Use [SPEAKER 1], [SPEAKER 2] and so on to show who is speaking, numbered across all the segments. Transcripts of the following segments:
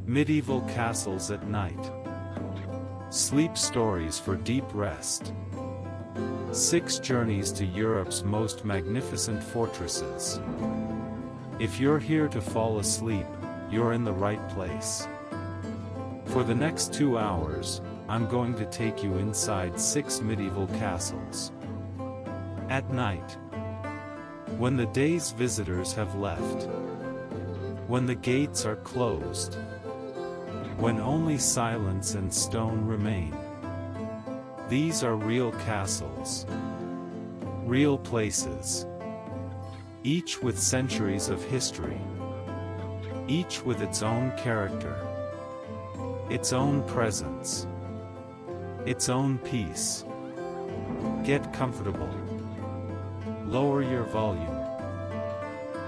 [SPEAKER 1] Medieval castles at night. Sleep stories for deep rest. 6 journeys to Europe's most magnificent fortresses. If you're here to fall asleep, you're in the right place. For the next 2 hours, I'm going to take you inside 6 medieval castles. At night, when the day's visitors have left, when the gates are closed, when only silence and stone remain. These are real castles, real places, each with centuries of history, each with its own character, its own presence, its own peace. Get comfortable. Lower your volume.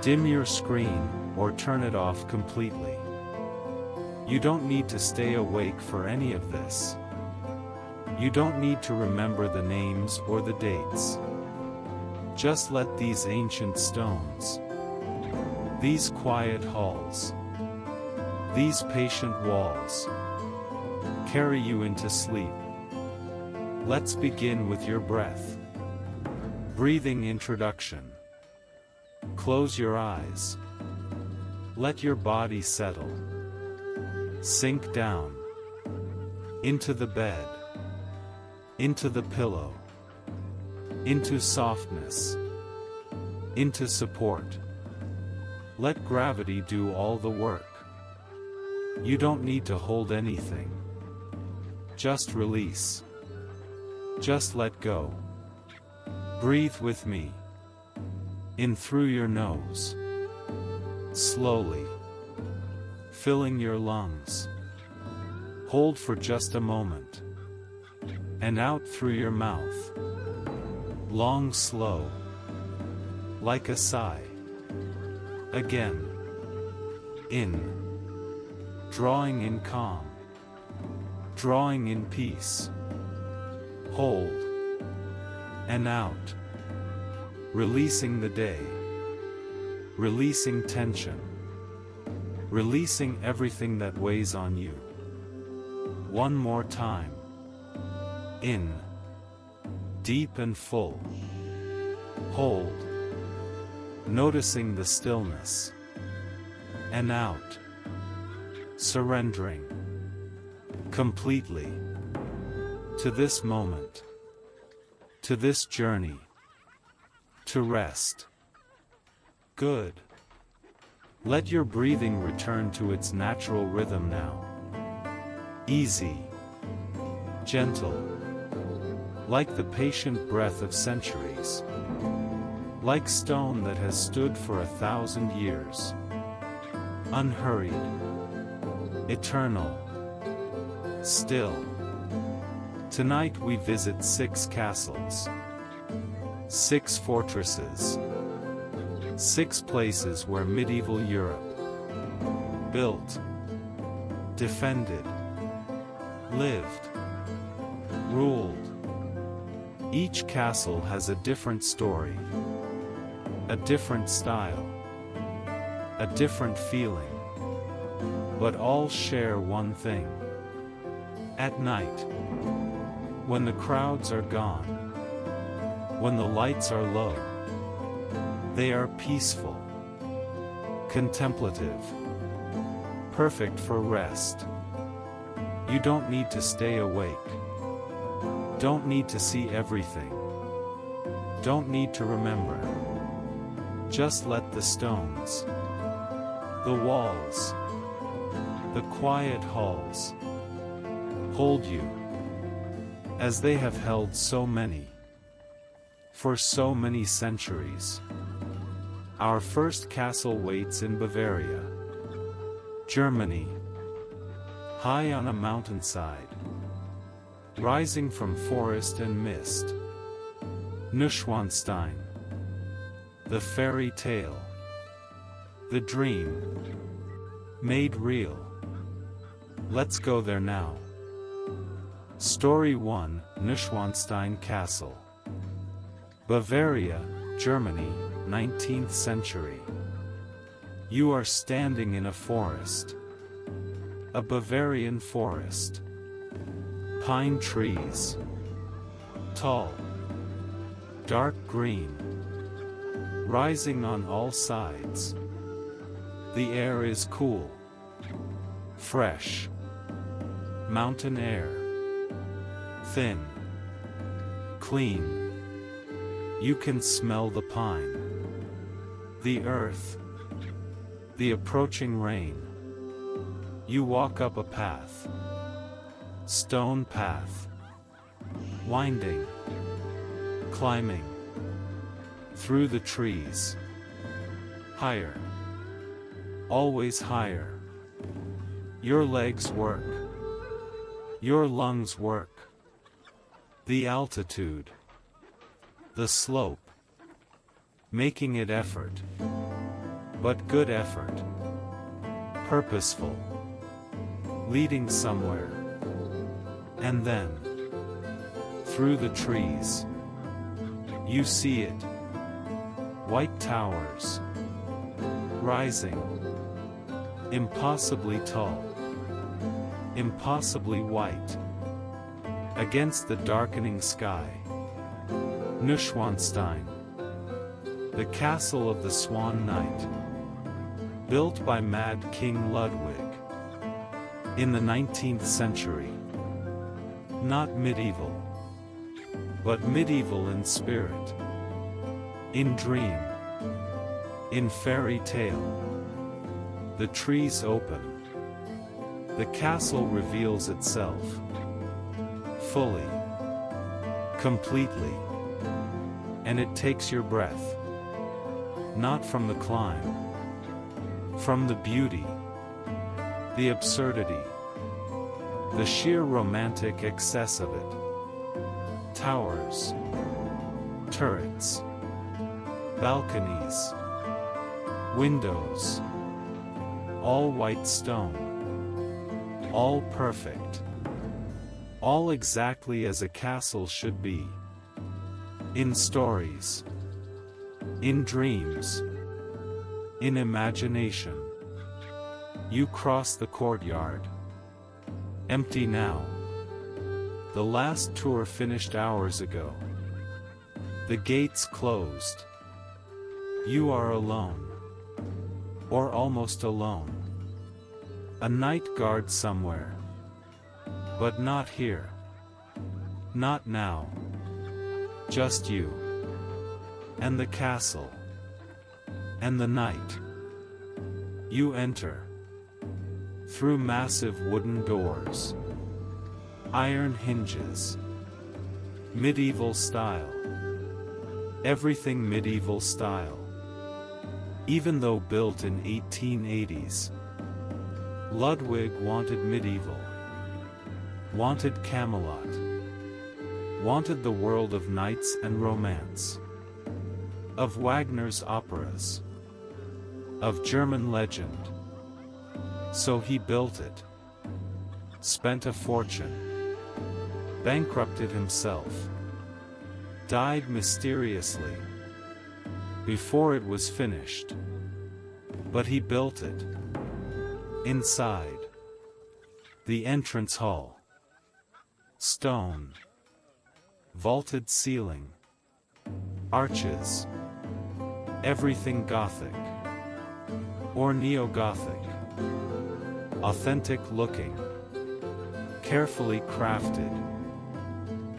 [SPEAKER 1] Dim your screen, or turn it off completely. You don't need to stay awake for any of this. You don't need to remember the names or the dates. Just let these ancient stones, these quiet halls, these patient walls, carry you into sleep. Let's begin with your breath. Breathing introduction. Close your eyes. Let your body settle. Sink down. Into the bed. Into the pillow. Into softness. Into support. Let gravity do all the work. You don't need to hold anything. Just release. Just let go. Breathe with me. In through your nose. Slowly. Filling your lungs. Hold for just a moment. And out through your mouth. Long, slow. Like a sigh. Again. In. Drawing in calm. Drawing in peace. Hold. And out. Releasing the day. Releasing tension. Releasing everything that weighs on you. One more time. In. Deep and full. Hold. Noticing the stillness. And out. Surrendering. Completely. To this moment. To this journey. To rest. Good. Let your breathing return to its natural rhythm now. Easy. Gentle. Like the patient breath of centuries. Like stone that has stood for 1,000 years. Unhurried. Eternal. Still. Tonight we visit 6 castles. 6 fortresses. 6 places where medieval Europe built, defended, lived, ruled. Each castle has a different story, a different style, a different feeling, but all share one thing. At night, when the crowds are gone, when the lights are low, they are peaceful, contemplative, perfect for rest. You don't need to stay awake. Don't need to see everything. Don't need to remember. Just let the stones, the walls, the quiet halls hold you, as they have held so many, for so many centuries. Our first castle waits in Bavaria, Germany, high on a mountainside, rising from forest and mist. Neuschwanstein, the fairy tale, the dream, made real. Let's go there now. Story 1: Neuschwanstein Castle. Bavaria, Germany, 19th century. You are standing in a forest. A Bavarian forest. Pine trees. Tall. Dark green. Rising on all sides. The air is cool. Fresh. Mountain air. Thin. Clean. You can smell the pine. The earth. The approaching rain. You walk up a path. Stone path. Winding. Climbing. Through the trees. Higher. Always higher. Your legs work. Your lungs work. The altitude. The slope. Making it effort. But good effort. Purposeful. Leading somewhere. And then, through the trees, you see it. White towers. Rising. Impossibly tall. Impossibly white. Against the darkening sky. Neuschwanstein. The castle of the Swan Knight. Built by Mad King Ludwig. In the 19th century. Not medieval. But medieval in spirit. In dream. In fairy tale. The trees open. The castle reveals itself. Fully. Completely. And it takes your breath. Not from the climb. From the beauty. The absurdity. The sheer romantic excess of it. Towers. Turrets. Balconies. Windows. All white stone. All perfect. All exactly as a castle should be. In stories. In dreams. In imagination. You cross the courtyard. Empty now. The last tour finished hours ago. The gates closed. You are alone. Or almost alone. A night guard somewhere. But not here. Not now. Just you. And the castle. And the night. You enter. Through massive wooden doors. Iron hinges. Medieval style. Everything medieval style. Even though built in 1880s. Ludwig wanted medieval. Wanted Camelot. Wanted the world of knights and romance. Of Wagner's operas. Of German legend. So he built it. Spent a fortune. Bankrupted himself. Died mysteriously. Before it was finished. But he built it. Inside. The entrance hall. Stone. Vaulted ceiling. Arches. Everything Gothic. Or Neo-Gothic. Authentic looking. Carefully crafted.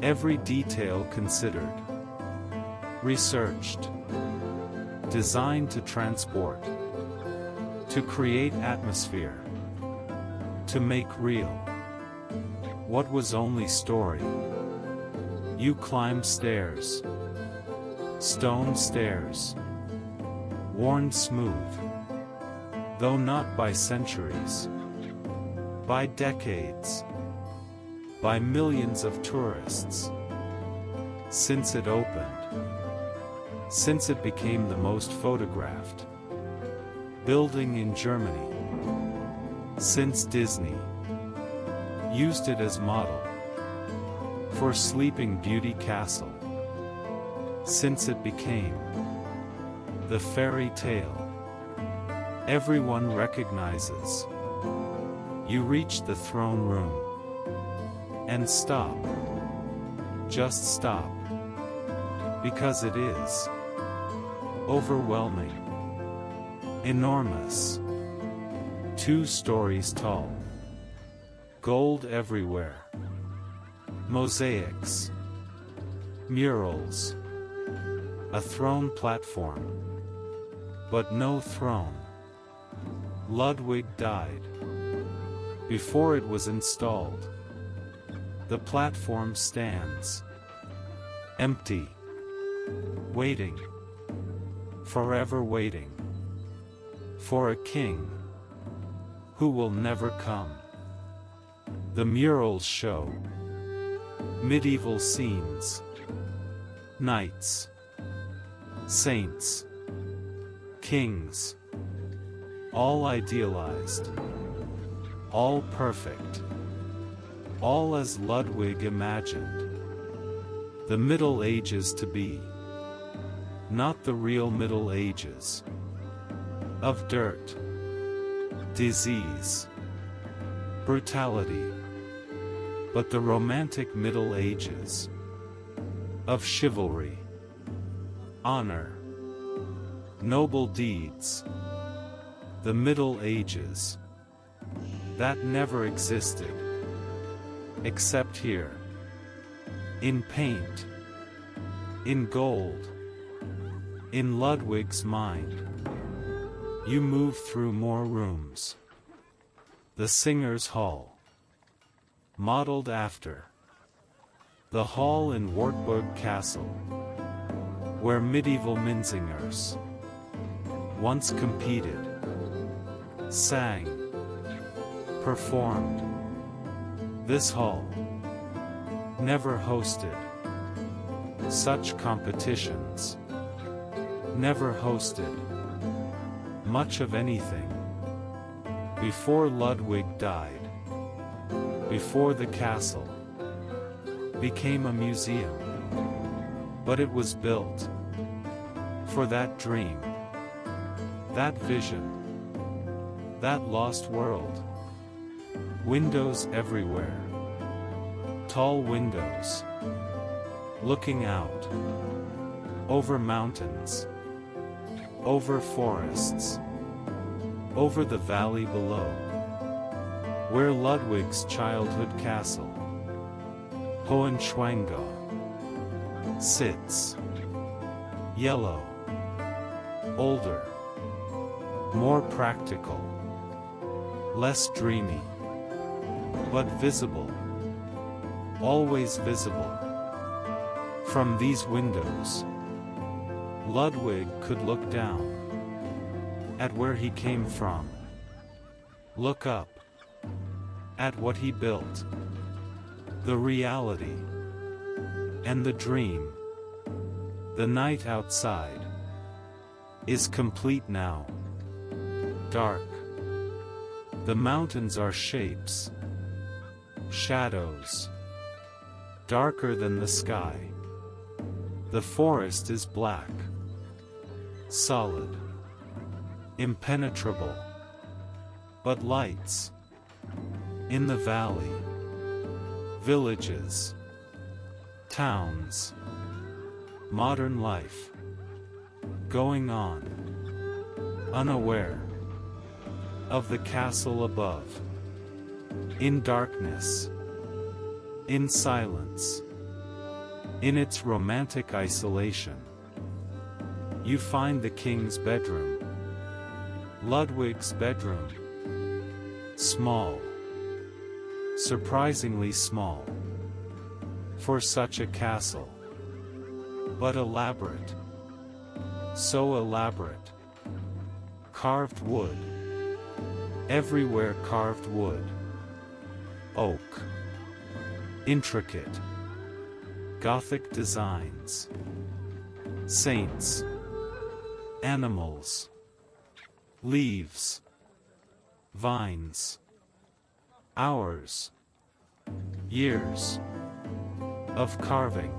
[SPEAKER 1] Every detail considered. Researched. Designed to transport. To create atmosphere. To make real. What was only story. You climb stairs. Stone stairs. Worn smooth. Though not by centuries. By decades. By millions of tourists. Since it opened. Since it became the most photographed building in Germany. Since Disney used it as model for Sleeping Beauty Castle. Since it became the fairy tale everyone recognizes. You reach the throne room. And stop. Just stop. Because it is overwhelming. Enormous. 2 stories tall. Gold everywhere. Mosaics. Murals. A throne platform. But no throne. Ludwig died before it was installed. The platform stands empty, waiting, forever waiting, for a king who will never come. The murals show medieval scenes, knights, saints, kings, all idealized, all perfect, all as Ludwig imagined the Middle Ages to be, not the real Middle Ages of dirt, disease, brutality, but the romantic Middle Ages of chivalry, honor, noble deeds, the Middle Ages that never existed, except here, in paint, in gold, in Ludwig's mind. You move through more rooms. The Singers' Hall, modeled after the hall in Wartburg Castle, where medieval minzingers once competed, sang, performed. This hall never hosted such competitions, never hosted much of anything before Ludwig died, before the castle became a museum. But it was built for that dream, that vision, that lost world. Windows everywhere, tall windows, looking out, over mountains, over forests, over the valley below, where Ludwig's childhood castle, Hohenschwangau, sits. Yellow, older, more practical, less dreamy, but visible, always visible. From these windows, Ludwig could look down at where he came from, look up at what he built, the reality and the dream. The night outside is complete now. Dark. The mountains are shapes, shadows, darker than the sky. The forest is black, solid, impenetrable. But lights in the valley, villages, towns, modern life going on, unaware of the castle above, in darkness, in silence, in its romantic isolation. You find the king's bedroom, Ludwig's bedroom, small, surprisingly small, for such a castle, but elaborate, so elaborate. Carved wood, everywhere carved wood, oak, intricate, Gothic designs, saints, animals, leaves, vines, hours, years of carving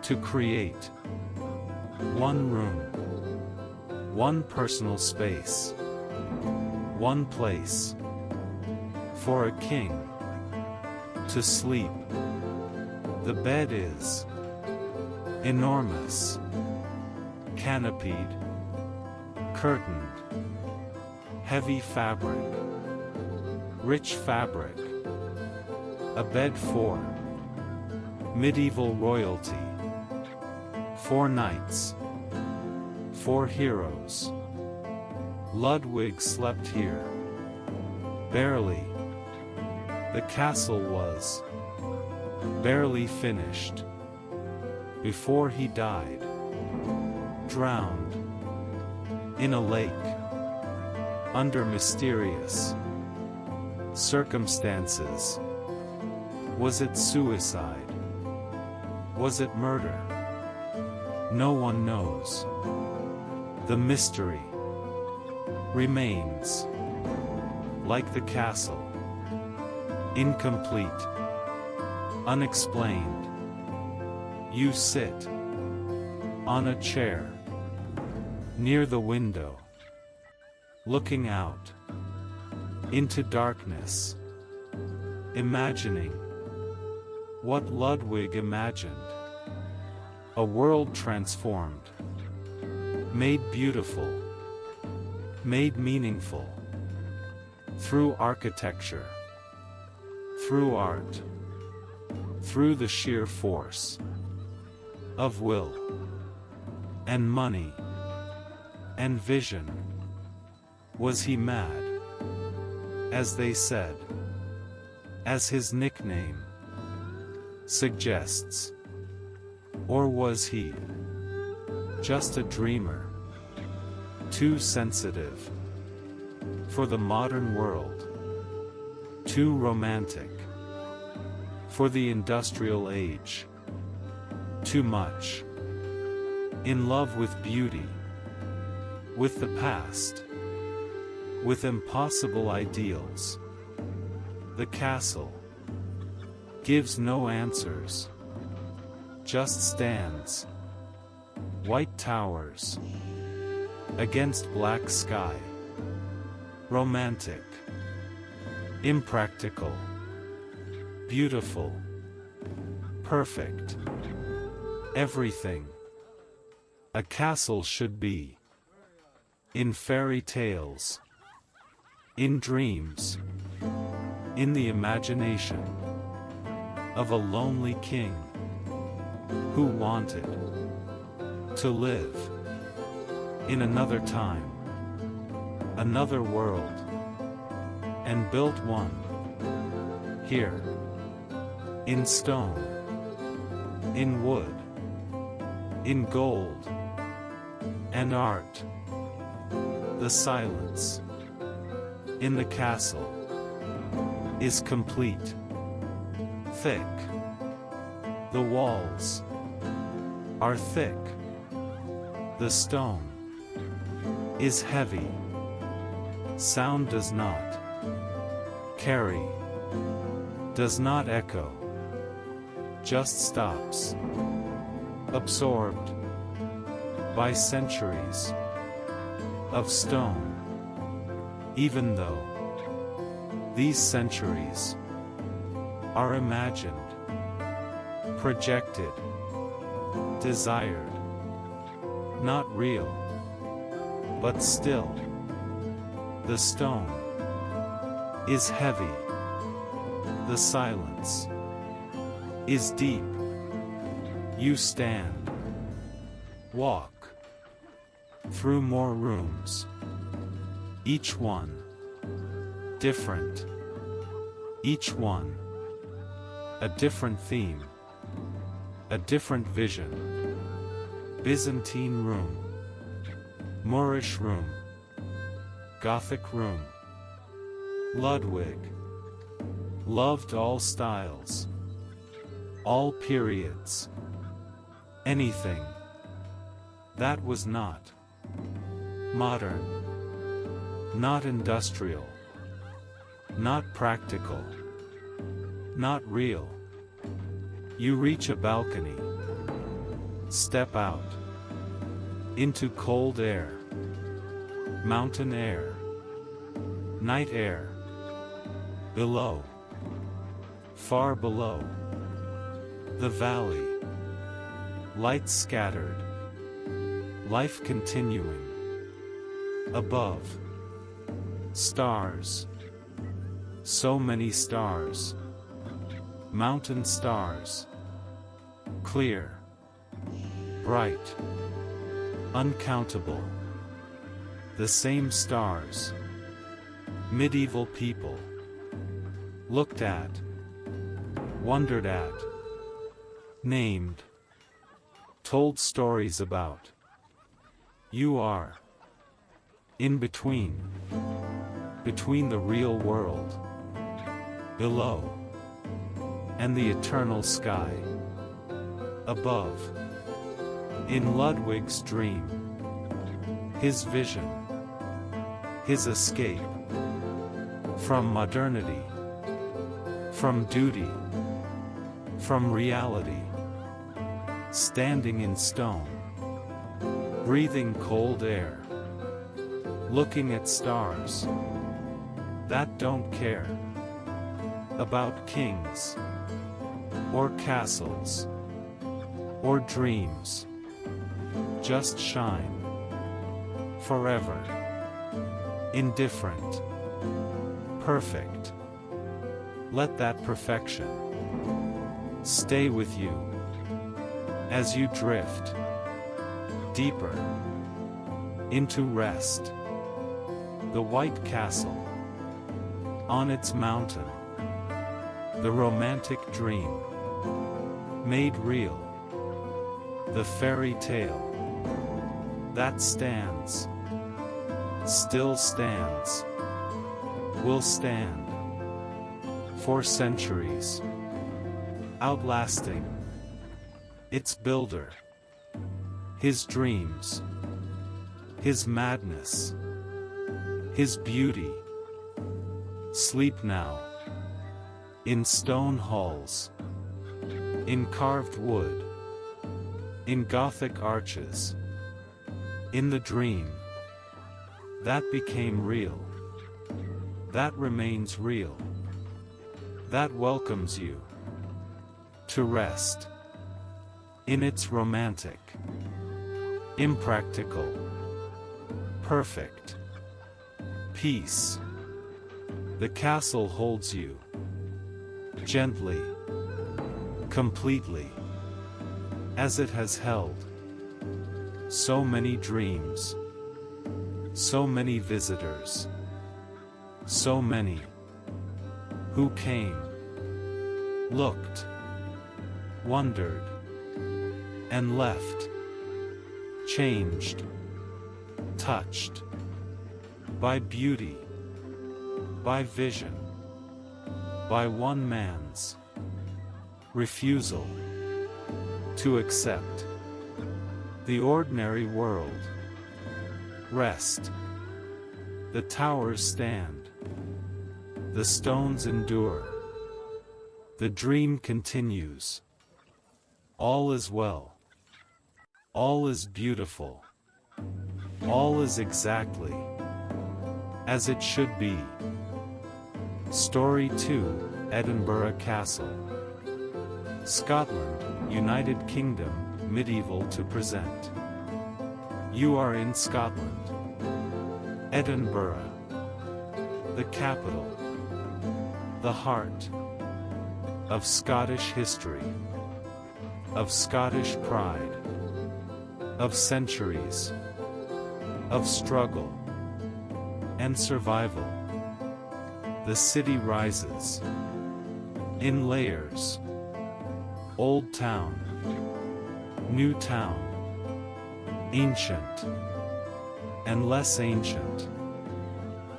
[SPEAKER 1] to create one room, one personal space, one place, For a king to sleep. The bed is enormous, canopied, curtained, heavy fabric, rich fabric, a bed for medieval royalty, 4 knights, 4 heroes. Ludwig slept here. Barely. The castle was barely finished before he died, drowned in a lake under mysterious circumstances. Was it suicide? Was it murder? No one knows. The mystery remains, like the castle, incomplete, unexplained. You sit on a chair near the window, looking out into darkness, imagining what Ludwig imagined. A world transformed, made beautiful, made meaningful, through architecture, through art, through the sheer force of will, and money, and vision. Was he mad, as they said, as his nickname suggests? Or was he just a dreamer, too sensitive for the modern world, too romantic for the industrial age, too much in love with beauty, with the past, with impossible ideals? The castle gives no answers, just stands, white towers against black sky, romantic, impractical, beautiful, perfect, everything a castle should be. In fairy tales, in dreams, in the imagination of a lonely king who wanted to live in another time, another world, and built one here, in stone, in wood, in gold, and art. The silence in the castle is complete, thick. The walls are thick. The stone is heavy. Sound does not carry, does not echo, just stops, absorbed by centuries of stone. Even though these centuries are imagined, projected, desired, not real, but still, the stone is heavy, the silence is deep. You stand, walk through more rooms, each one different, each one a different theme, a different vision. Byzantine room, Moorish room, Gothic room. Ludwig loved all styles, all periods, anything that was not modern, not industrial, not practical, not real. You reach a balcony, step out into cold air, mountain air, night air, Below. Far below. The valley. Lights scattered. Life continuing. Above. Stars. So many stars. Mountain stars. Clear. Bright. Uncountable. The same stars. Medieval people. Looked at. Wondered at. Named. Told stories about. You are. In between. Between the real world. Below. And the eternal sky. Above. In Ludwig's dream. His vision. His escape. From modernity. From duty. From reality. Standing in stone. Breathing cold air. Looking at stars. That don't care. About kings. Or castles. Or dreams. Just shine. Forever. Indifferent. Perfect. Let that perfection stay with you as you drift deeper into rest. The White Castle on its mountain. The romantic dream made real. The fairy tale that stands, still stands, will stand for centuries, outlasting its builder, his dreams, his madness, his beauty. Sleep now, in stone halls, in carved wood, in Gothic arches, in the dream that became real, that remains real, that welcomes you to rest in its romantic, impractical, perfect peace. The castle holds you gently, completely, as it has held so many dreams, so many visitors, so many who came, looked, wondered, and left, changed, touched by beauty, by vision, by one man's refusal to accept the ordinary world. Rest. The towers stand. The stones endure. The dream continues. All is well. All is beautiful. All is exactly as it should be. Story 2, Edinburgh Castle. Scotland, United Kingdom, medieval to present. You are in Scotland. Edinburgh. The capital. The heart of Scottish history. Of Scottish pride. Of centuries. Of struggle and survival. The city rises in layers. Old town, new town, ancient and less ancient,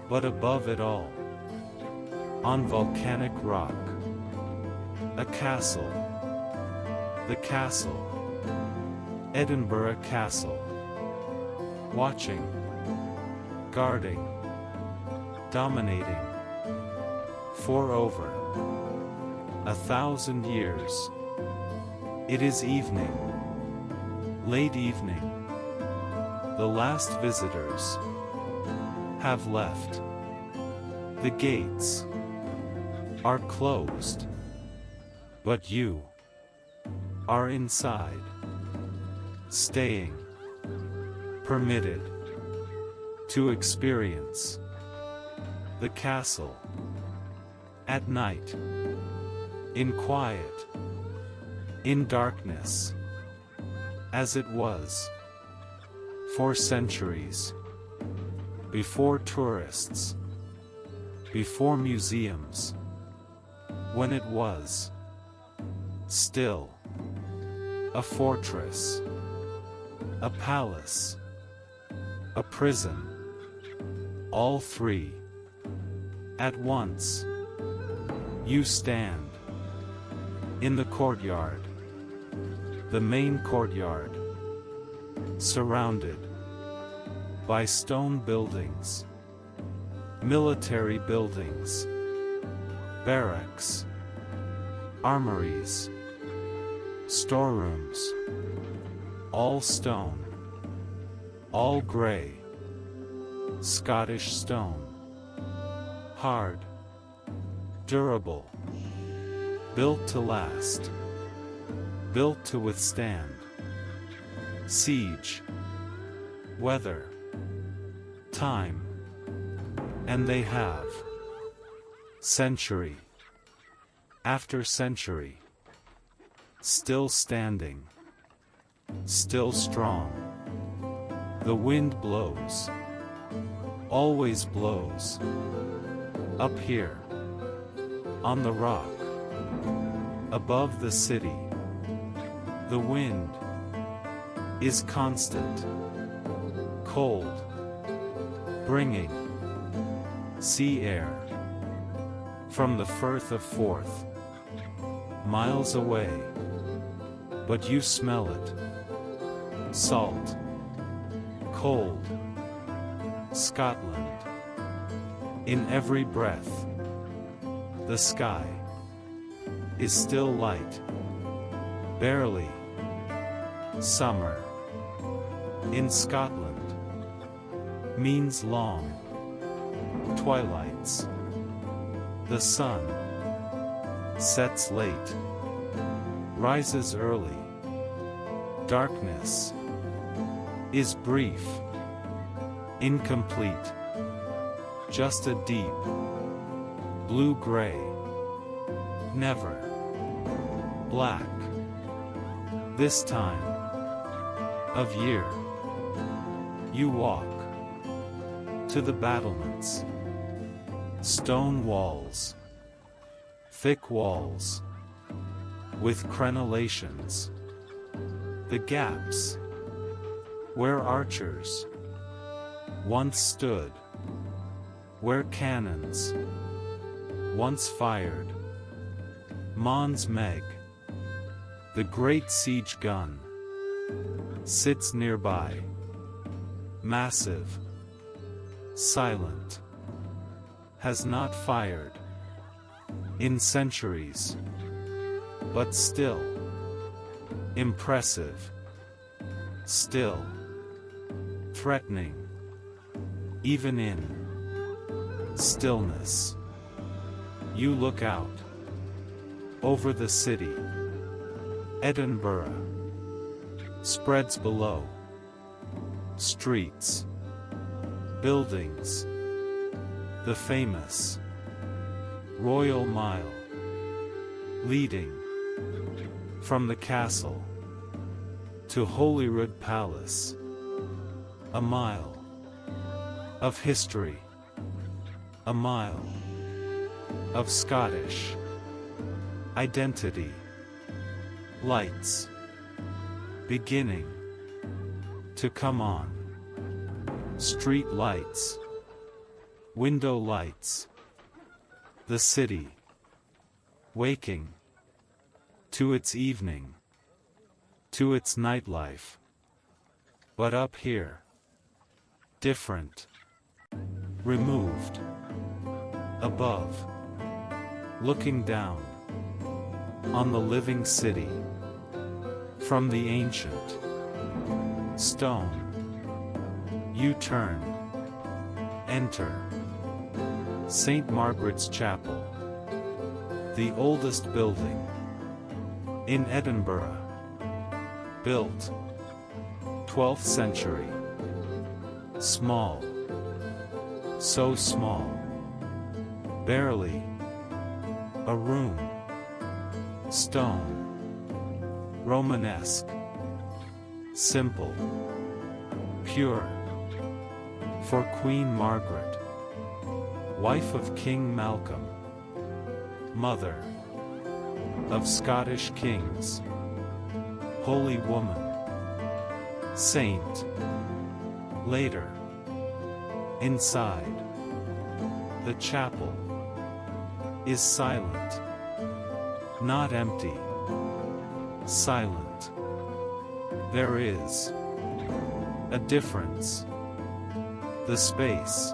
[SPEAKER 1] but above it all, on volcanic rock, a castle. The castle, Edinburgh Castle, watching, guarding, dominating, for over 1,000 years. It is evening, late evening. The last visitors have left the gates. are closed. But you are inside, staying, permitted to experience the castle at night, in quiet, in darkness, as it was for centuries, before tourists, before museums, when it was still a fortress, a palace, a prison, all three at once. You stand in the courtyard, the main courtyard, surrounded by stone buildings, military buildings, barracks, armories, storerooms, all stone, all gray, Scottish stone, hard, durable, built to last, built to withstand siege, weather, time, and they have, century after century, still standing, still strong. The wind blows, always blows, up here, on the rock, above the city. The wind is constant, cold, bringing sea air from the Firth of Forth, miles away, but you smell it, salt, cold, Scotland, in every breath. The sky is still light, barely summer in Scotland means long twilights. The sun sets late, rises early. Darkness is brief, incomplete, just a deep blue-gray, never black. This time of year, you walk to the battlements, stone walls, thick walls, with crenellations, the gaps where archers once stood, where cannons once fired. Mons Meg, the great siege gun, sits nearby, massive, silent, has not fired in centuries, but still impressive, still threatening, even in stillness. You look out over the city. Edinburgh spreads below. Streets, buildings, the famous Royal Mile, leading from the castle to Holyrood Palace. A mile of history, a mile of Scottish identity. Lights beginning to come on. Street lights, window lights. The city waking to its evening, to its nightlife. But up here, different, removed, above, looking down on the living city from the ancient stone. You turn, enter St. Margaret's Chapel, The oldest building in Edinburgh. Built 12th century. Small. So small. Barely a room. Stone. Romanesque. Simple. Pure. For Queen Margaret, wife of King Malcolm, mother of Scottish kings, holy woman, saint. Later, inside, the chapel is silent, not empty, silent. There is a difference. The space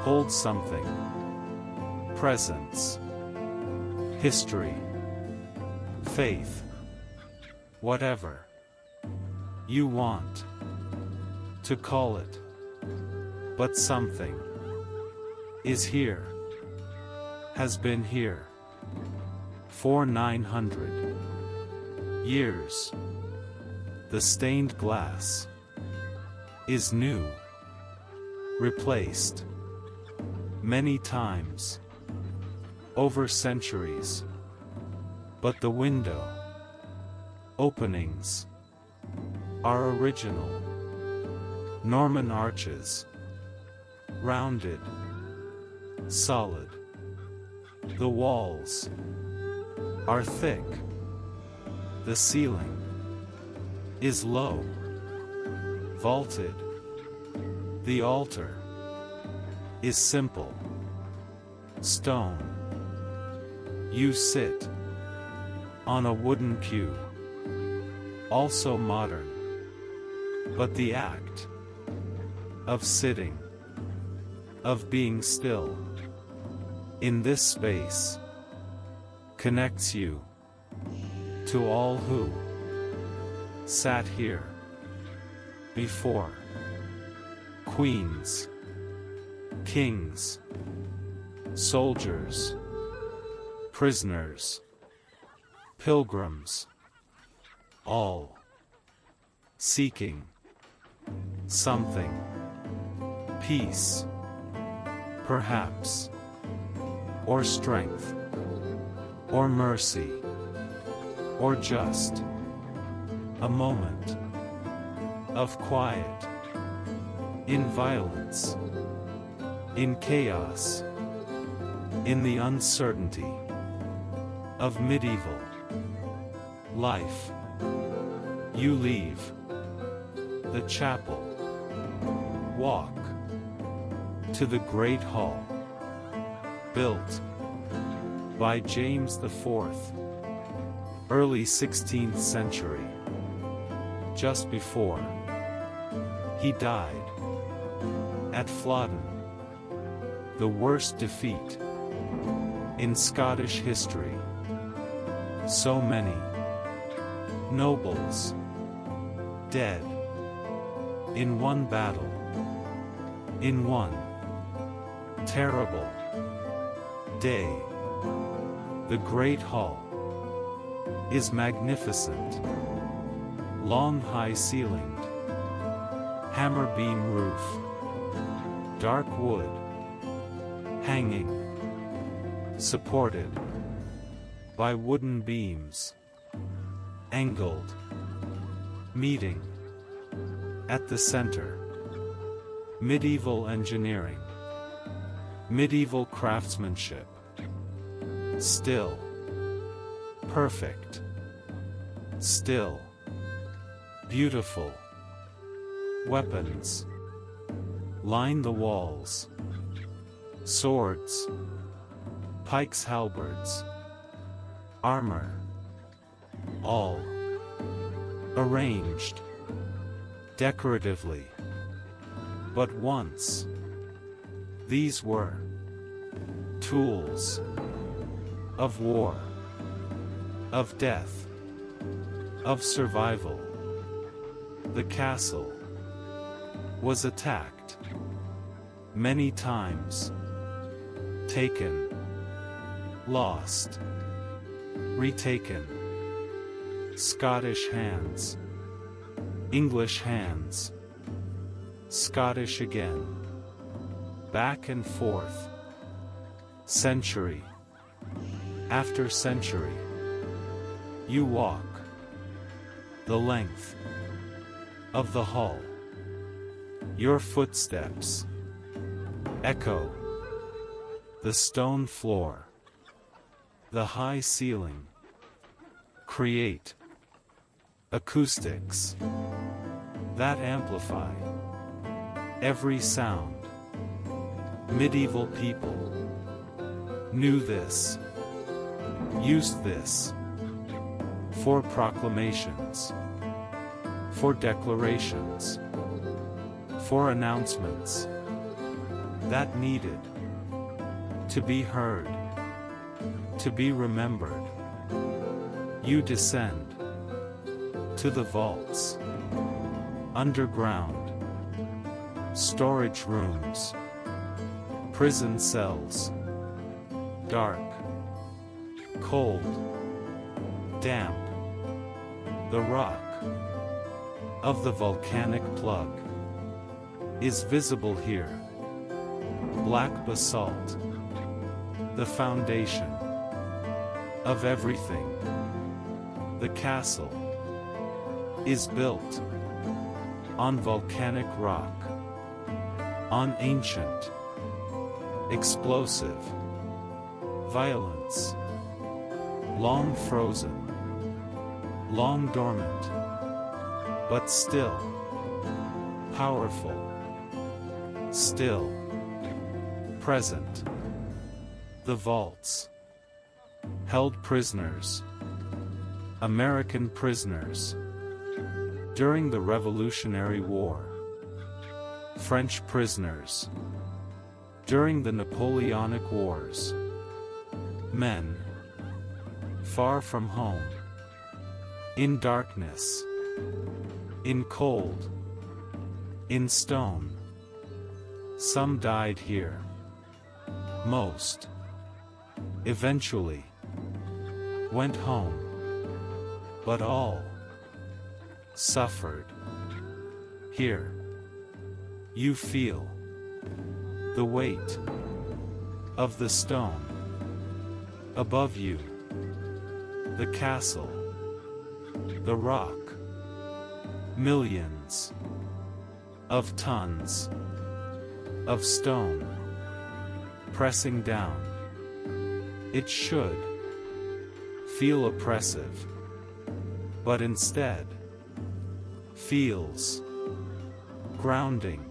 [SPEAKER 1] holds something. Presence, history, faith, whatever you want to call it. But something is here, has been here for 900 years. The stained glass is new, replaced many times over centuries, but the window openings are original. Norman arches, rounded, solid. The walls are thick. The ceiling is low, vaulted. The altar is simple, stone. You sit on a wooden pew, also modern, but the act of sitting, of being still, in this space, connects you to all who sat here before. Queens, kings, soldiers, prisoners, pilgrims, all seeking something. Peace, perhaps, or strength, or mercy, or just a moment of quiet. In violence, in chaos, in the uncertainty of medieval life, you leave the chapel, walk to the great hall, built by James IV, early 16th century, just before he died. At Flodden, the worst defeat in Scottish history. So many nobles dead in one battle, in one terrible day. The Great Hall is magnificent, long high-ceilinged, hammer beam roof, dark wood, hanging, supported by wooden beams, angled, meeting at the center. Medieval engineering, medieval craftsmanship, still perfect, still beautiful. Weapons line the walls. Swords, pikes, halberds, armor, all arranged decoratively. But once, these were tools of war, of death, of survival. The castle was attacked many times, taken lost, retaken, Scottish hands, English hands, Scottish again, back and forth, century after century, you walk the length of the hall. Your footsteps echo the stone floor. The high ceiling create acoustics that amplify every sound. Medieval people knew this, used this for proclamations, for declarations, for announcements that needed to be heard, to be remembered. You descend to the vaults, underground, storage rooms, prison cells, dark, cold, damp. The rock of the volcanic plug is visible here. Black basalt, the foundation of everything. The castle is built on volcanic rock, on ancient, explosive violence, long frozen, long dormant, but still powerful, still present. The vaults held prisoners, American prisoners, during the Revolutionary War, French prisoners, during the Napoleonic Wars, men far from home, in darkness, in cold, in stone. Some died here. Most eventually went home, but all suffered here. You feel the weight of the stone above you, the castle, the rock, millions of tons of stone pressing down. It should feel oppressive, but instead feels grounding,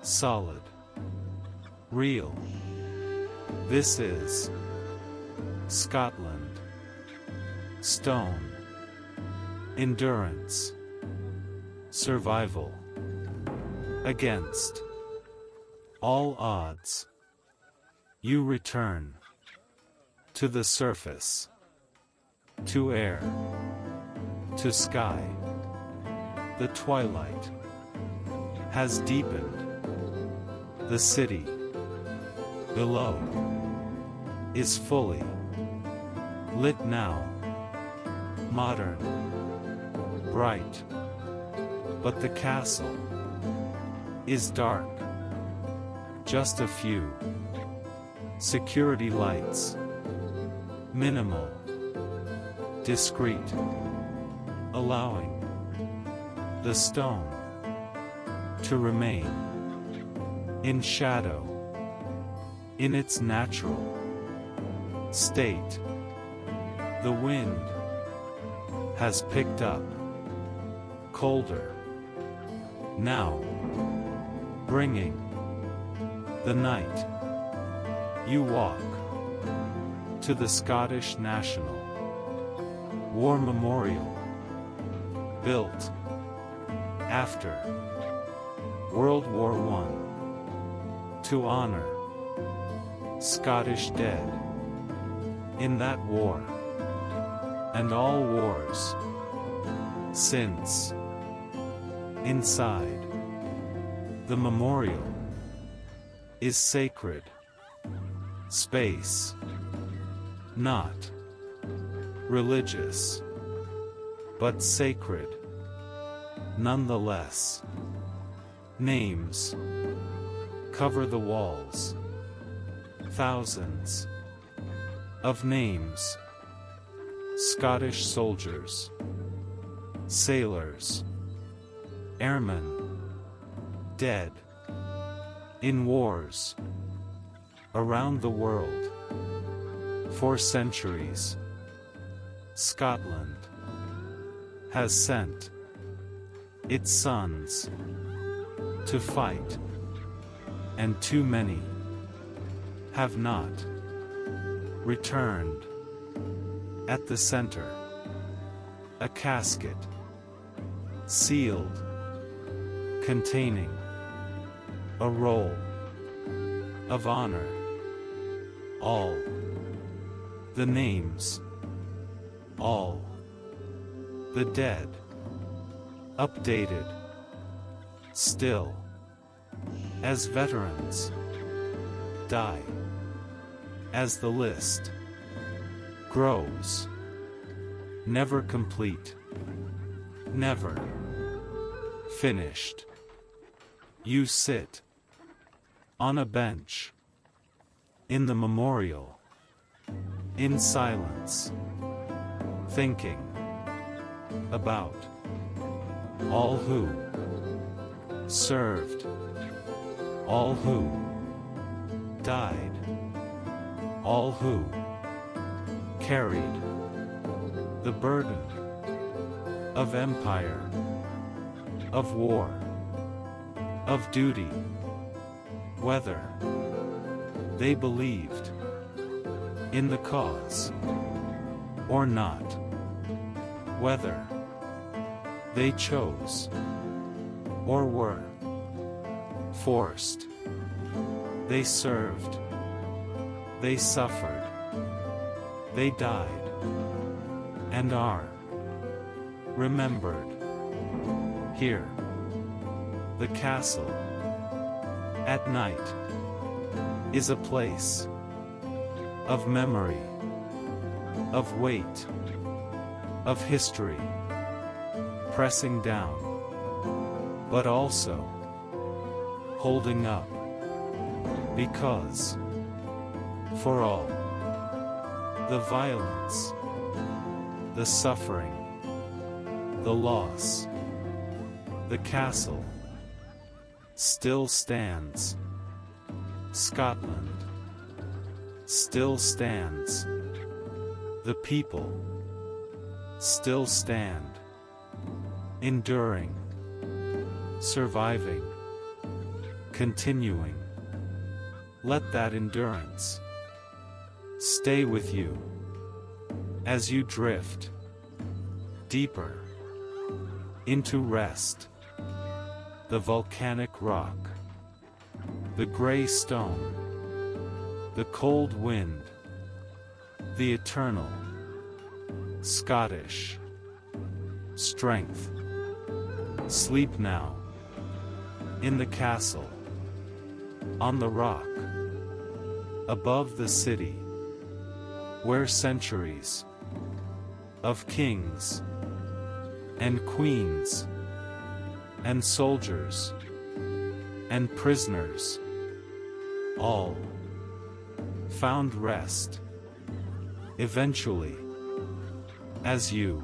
[SPEAKER 1] solid, real. This is Scotland. Stone, endurance, survival against all odds. You return to the surface, to air, to sky. The twilight has deepened. The city below is fully lit now, modern, bright, but the castle is dark. Just a few security lights, minimal, discreet, allowing the stone to remain in shadow, in its natural state. The wind has picked up, colder now, bringing the night. You walk to the Scottish National War Memorial, built after World War I, to honor Scottish dead in that war, and all wars since. Inside the memorial is sacred space, Not religious, but sacred, nonetheless. Names cover the walls. Thousands of names. Scottish soldiers, sailors, airmen, dead in wars around the world for centuries. Scotland has sent its sons to fight, and too many have not returned. At the center, a casket, sealed, containing a roll of honor. All the names, all the dead, updated still as veterans die, as the list grows, never complete, never finished. You sit on a bench in the memorial, in silence, thinking about all who served, all who died, all who carried the burden of empire, of war, of duty, whether they believed in the cause or not, whether they chose or were forced. They served, they suffered, they died, and are remembered. Here, the castle at night is a place of memory, of weight, of history, pressing down, but also holding up, because for all the violence, the suffering, the loss, the castle still stands. Scotland still stands. The people still stand, enduring, surviving, continuing. Let that endurance stay with you as you drift deeper into rest. The volcanic rock, the gray stone, the cold wind, the eternal Scottish strength. Sleep now in the castle, on the rock, above the city, where centuries of kings and queens and soldiers and prisoners all found rest. Eventually, as you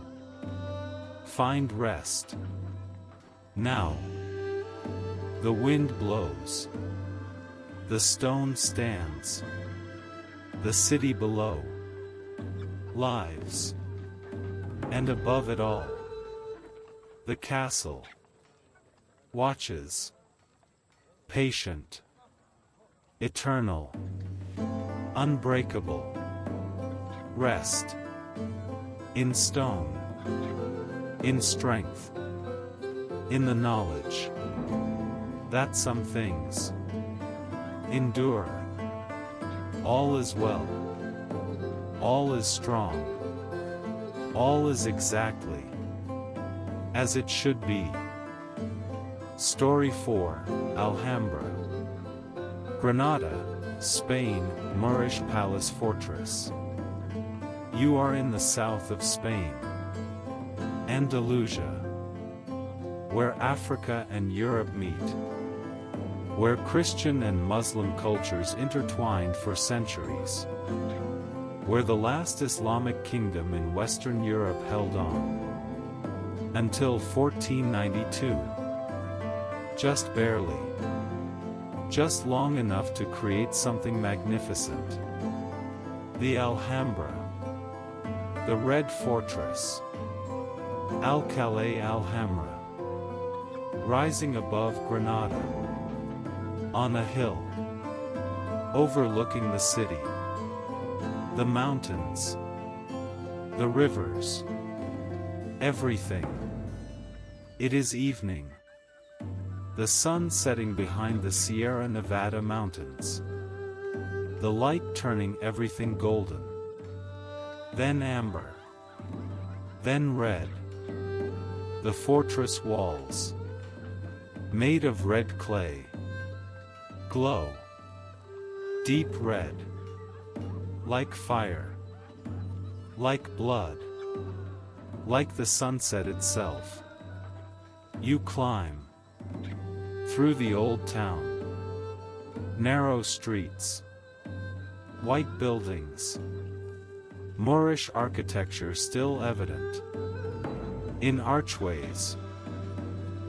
[SPEAKER 1] find rest, now the wind blows, the stone stands, the city below lives, and above it all, the castle watches, patient, eternal, unbreakable, rest, in stone, in strength, in the knowledge that some things endure. All is well, all is strong, all is exactly as it should be. Story 4, Alhambra, Granada, Spain, Moorish Palace Fortress. You are in the south of Spain, Andalusia, where Africa and Europe meet, where Christian and Muslim cultures intertwined for centuries, where the last Islamic kingdom in Western Europe held on until 1492. Just barely. Just long enough to create something magnificent. The Alhambra. The Red Fortress. Alcalá Alhambra. Rising above Granada. On a hill. Overlooking the city. The mountains. The rivers. Everything. It is evening. The sun setting behind the Sierra Nevada mountains. The light turning everything golden. Then amber. Then red. The fortress walls, made of red clay, glow. Deep red. Like fire. Like blood. Like the sunset itself. You climb through the old town. Narrow streets. White buildings. Moorish architecture still evident. In archways.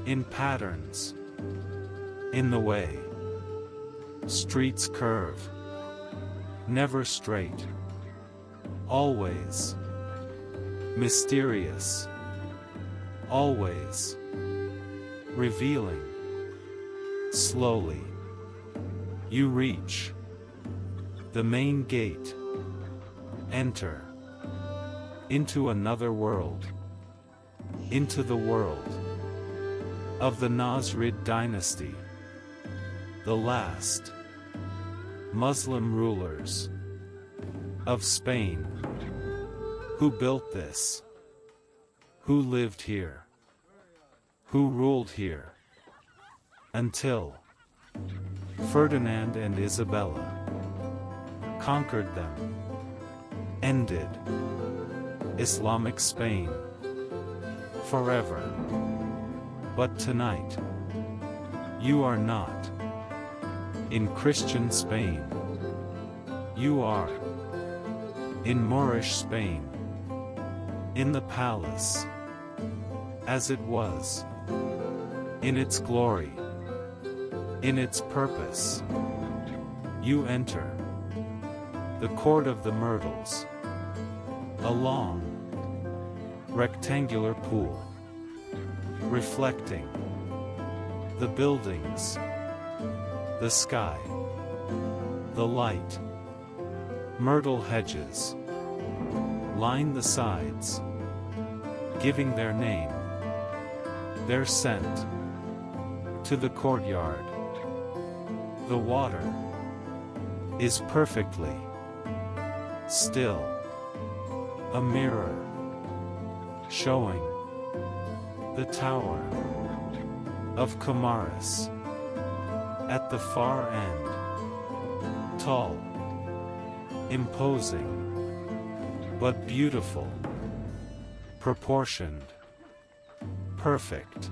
[SPEAKER 1] In patterns. In the way. Streets curve. Never straight. Always. Mysterious. Always. Revealing. Slowly. You reach the main gate. Enter into another world. Into the world of the Nasrid dynasty. The last Muslim rulers of Spain. Who built this? Who lived here? Who ruled here? Until Ferdinand and Isabella conquered them. Ended Islamic Spain forever. But tonight, you are not in Christian Spain. You are in Moorish Spain. In the palace, as it was, in its glory, in its purpose. You enter the court of the myrtles, a long, rectangular pool, reflecting the buildings, the sky, the light. Myrtle hedges line the sides, giving their name, their scent, to the courtyard. The water is perfectly still, a mirror showing the tower of Comares at the far end. Tall, imposing, but beautiful, proportioned, perfect.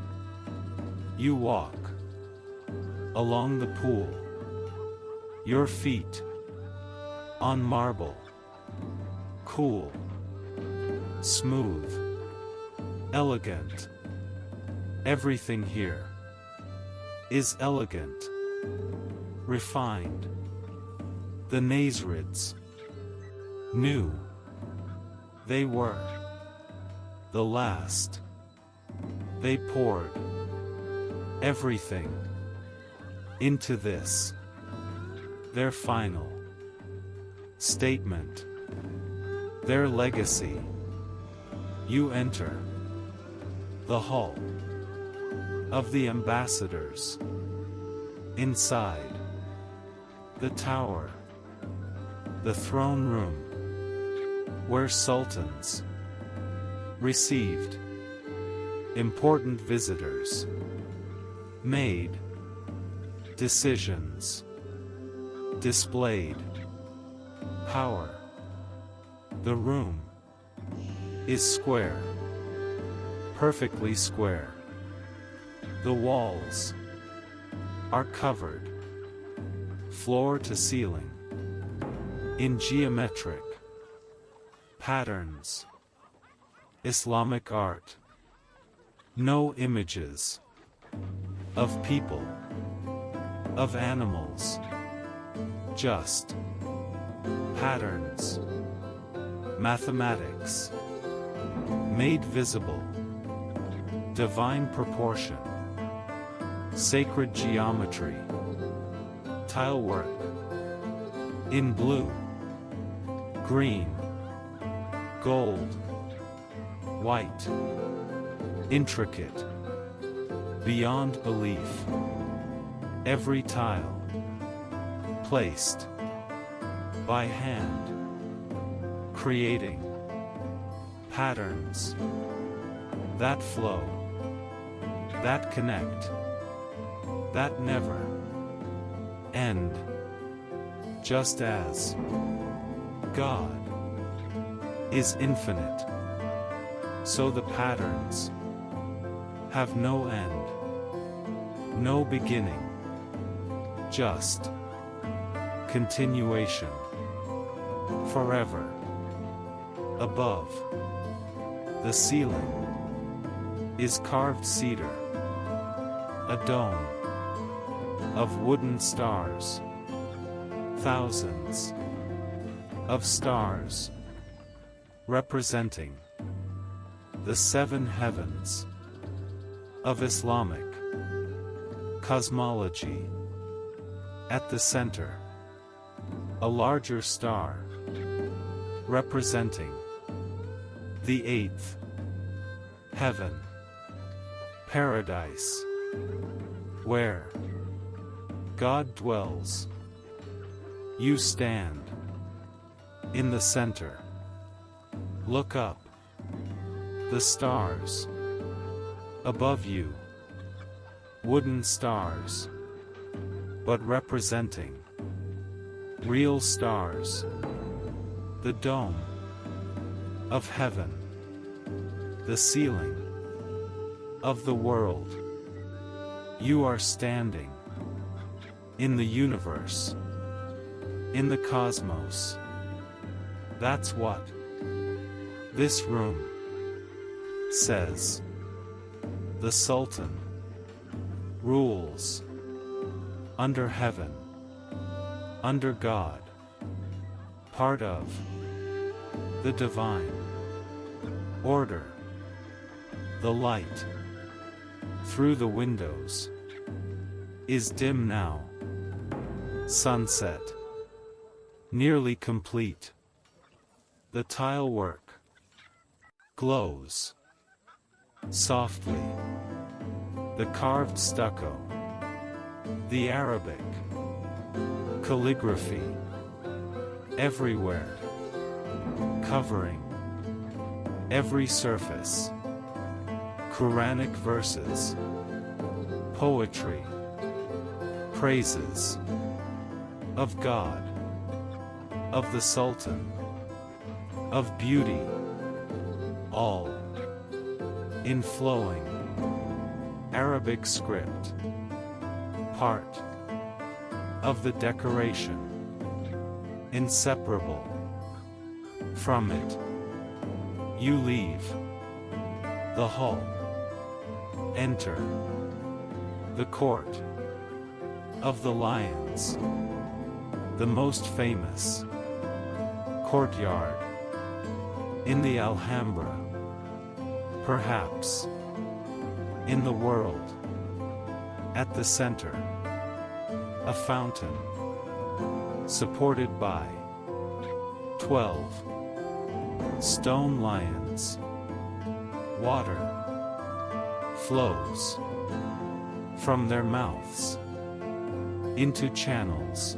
[SPEAKER 1] You walk along the pool, your feet on marble, cool, smooth, elegant. Everything here is elegant, refined. The Nasrids knew they were the last. They poured everything into this, their final statement, their legacy. You enter the hall of the ambassadors. Inside the tower, the throne room, where sultans received important visitors, made decisions, displayed power. The room is square. Perfectly square. The walls are covered, floor to ceiling, in geometric patterns. Islamic art. No images of people, of animals, just patterns. Mathematics made visible. Divine proportion. Sacred geometry. Tile work in blue, green, gold, white, intricate, beyond belief. Every tile placed by hand, creating patterns that flow, that connect, that never end. Just as God is infinite, so the patterns have no end, no beginning, just continuation, forever. Above the ceiling is carved cedar, a dome of wooden stars, thousands of stars, representing the seven heavens of Islamic cosmology. At the center, a larger star, representing the eighth heaven, paradise, where God dwells. You stand in the center. Look up. The stars above you, wooden stars, but representing real stars. The dome of heaven, the ceiling of the world. You are standing in the universe, in the cosmos. That's what this room says. The Sultan rules under heaven, under God, part of the divine order. The light through the windows is dim now. Sunset nearly complete. The tile work glows softly. The carved stucco, the Arabic calligraphy, everywhere, covering every surface. Quranic verses, poetry, praises of God, of the Sultan, of beauty, all in flowing Arabic script, part of the decoration, inseparable from it. You leave the hall, enter the court of the lions, the most famous courtyard in the Alhambra, perhaps in the world. At the center, a fountain supported by 12 stone lions. Water flows from their mouths into channels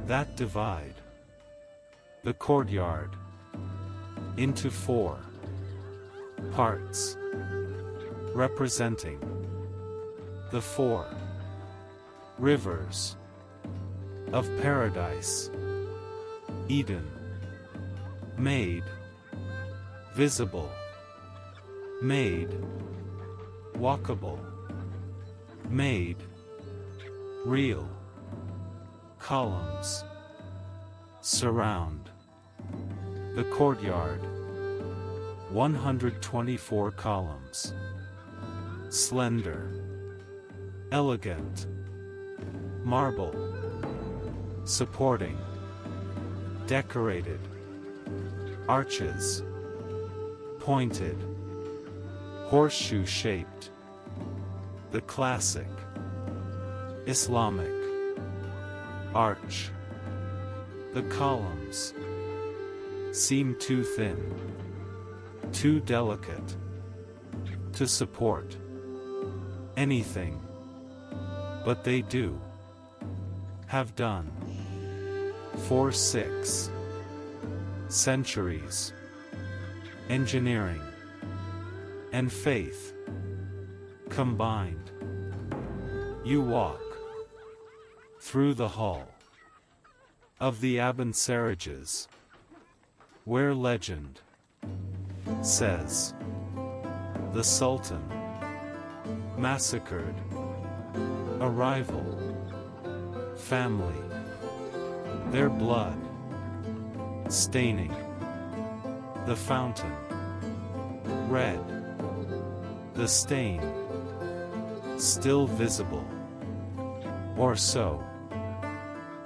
[SPEAKER 1] that divide the courtyard into 4 parts, representing the 4 rivers of paradise. Eden, made visible, made, walkable, made, real, columns, surround, the courtyard, 124 columns, slender, elegant, marble, supporting, decorated, arches, pointed, horseshoe-shaped, the classic, Islamic, arch, the columns, seem too thin, too delicate, to support anything, but they do, have done, for 6 centuries, engineering and faith combined. You walk through the hall of the Abencerrages, where legend says the Sultan massacred a rival family, their blood staining the fountain red, the stain still visible, or so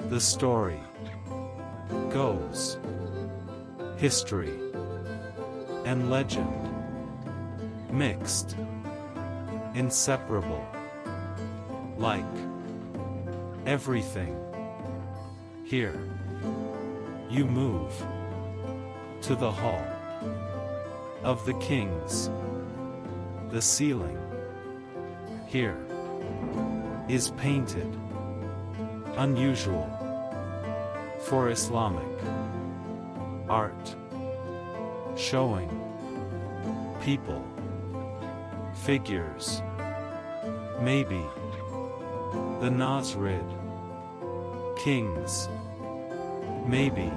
[SPEAKER 1] the story goes. History and legend mixed, inseparable, like everything. Here you move to the hall of the kings. The ceiling here is painted, unusual for Islamic art, showing people, figures, maybe the Nasrid kings, maybe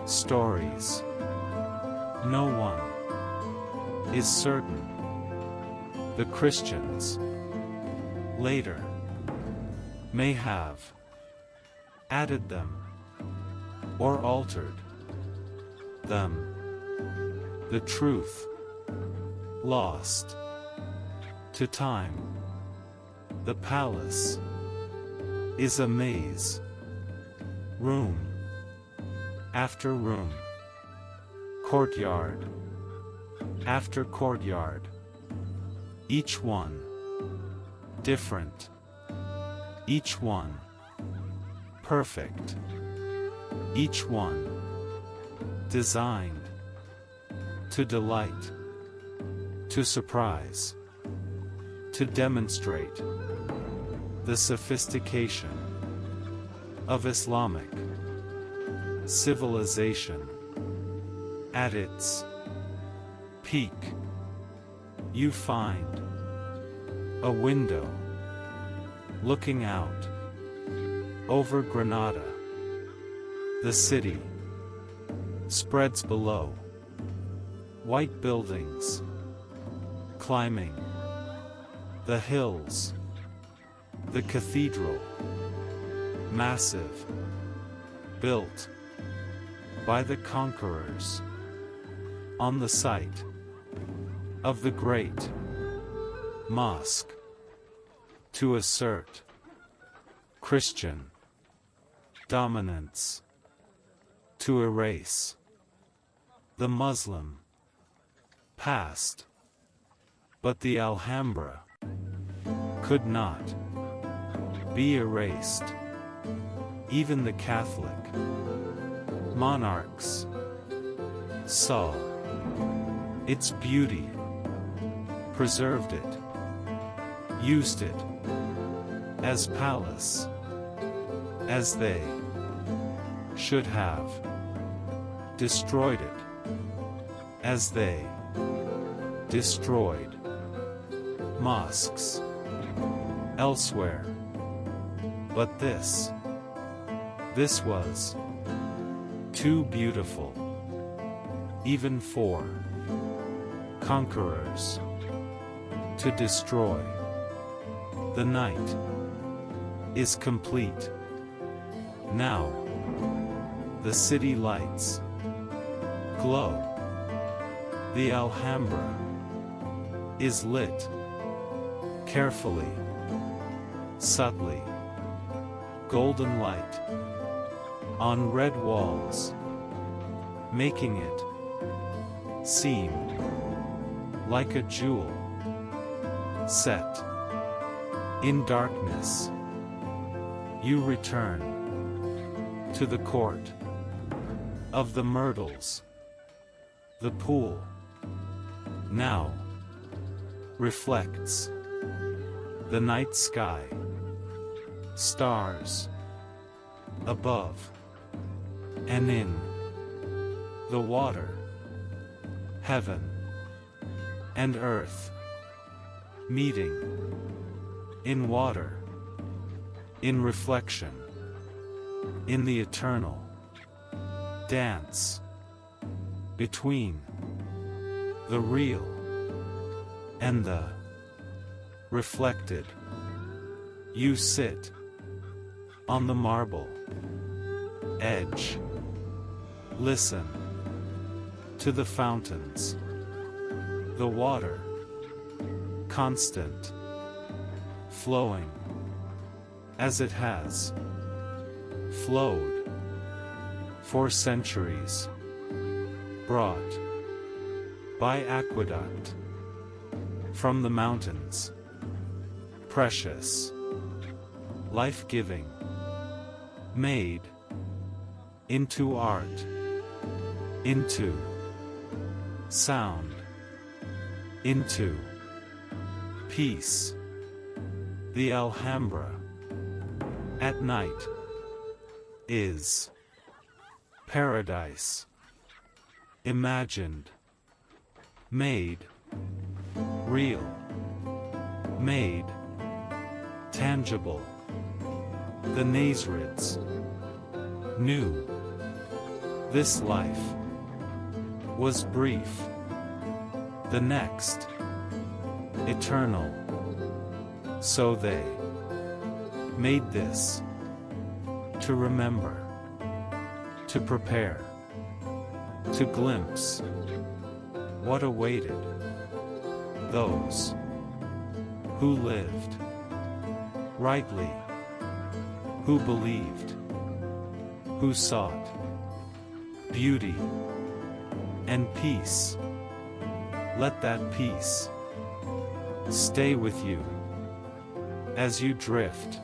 [SPEAKER 1] stories. No one is certain. The Christians later may have added them or altered them. The truth lost to time. The palace is a maze, room after room, courtyard after courtyard, each one different, each one perfect, each one designed to delight, to surprise, to demonstrate the sophistication of Islamic civilization at its peak. You find a window looking out over Granada. The city spreads below, white buildings climbing the hills, the cathedral, massive, built by the conquerors on the site of the great mosque, to assert Christian dominance, to erase the Muslim past. But the Alhambra could not be erased. Even the Catholic monarchs saw its beauty, preserved it, used it as palace, as they should have, destroyed it as they destroyed mosques elsewhere. But this was too beautiful, even for conquerors to destroy. The night is complete. Now, the city lights glow. The Alhambra is lit carefully, subtly. Golden light on red walls, making it seem like a jewel set in darkness. You return to the court of the myrtles. The pool now reflects the night sky, stars above and in the water, heaven and earth meeting in water, in reflection, in the eternal dance between the real and the reflected. You sit on the marble edge, listen to the fountains, the water constant, flowing as it has flowed for centuries, brought by aqueduct from the mountains, precious, life-giving, made into art, into sound, into peace. The Alhambra at night is paradise, imagined, made real, made tangible. The Nasrids knew this life was brief, the next eternal. So they made this to remember, to prepare, to glimpse what awaited those who lived rightly, who believed, who sought beauty and peace. Let that peace stay with you as you drift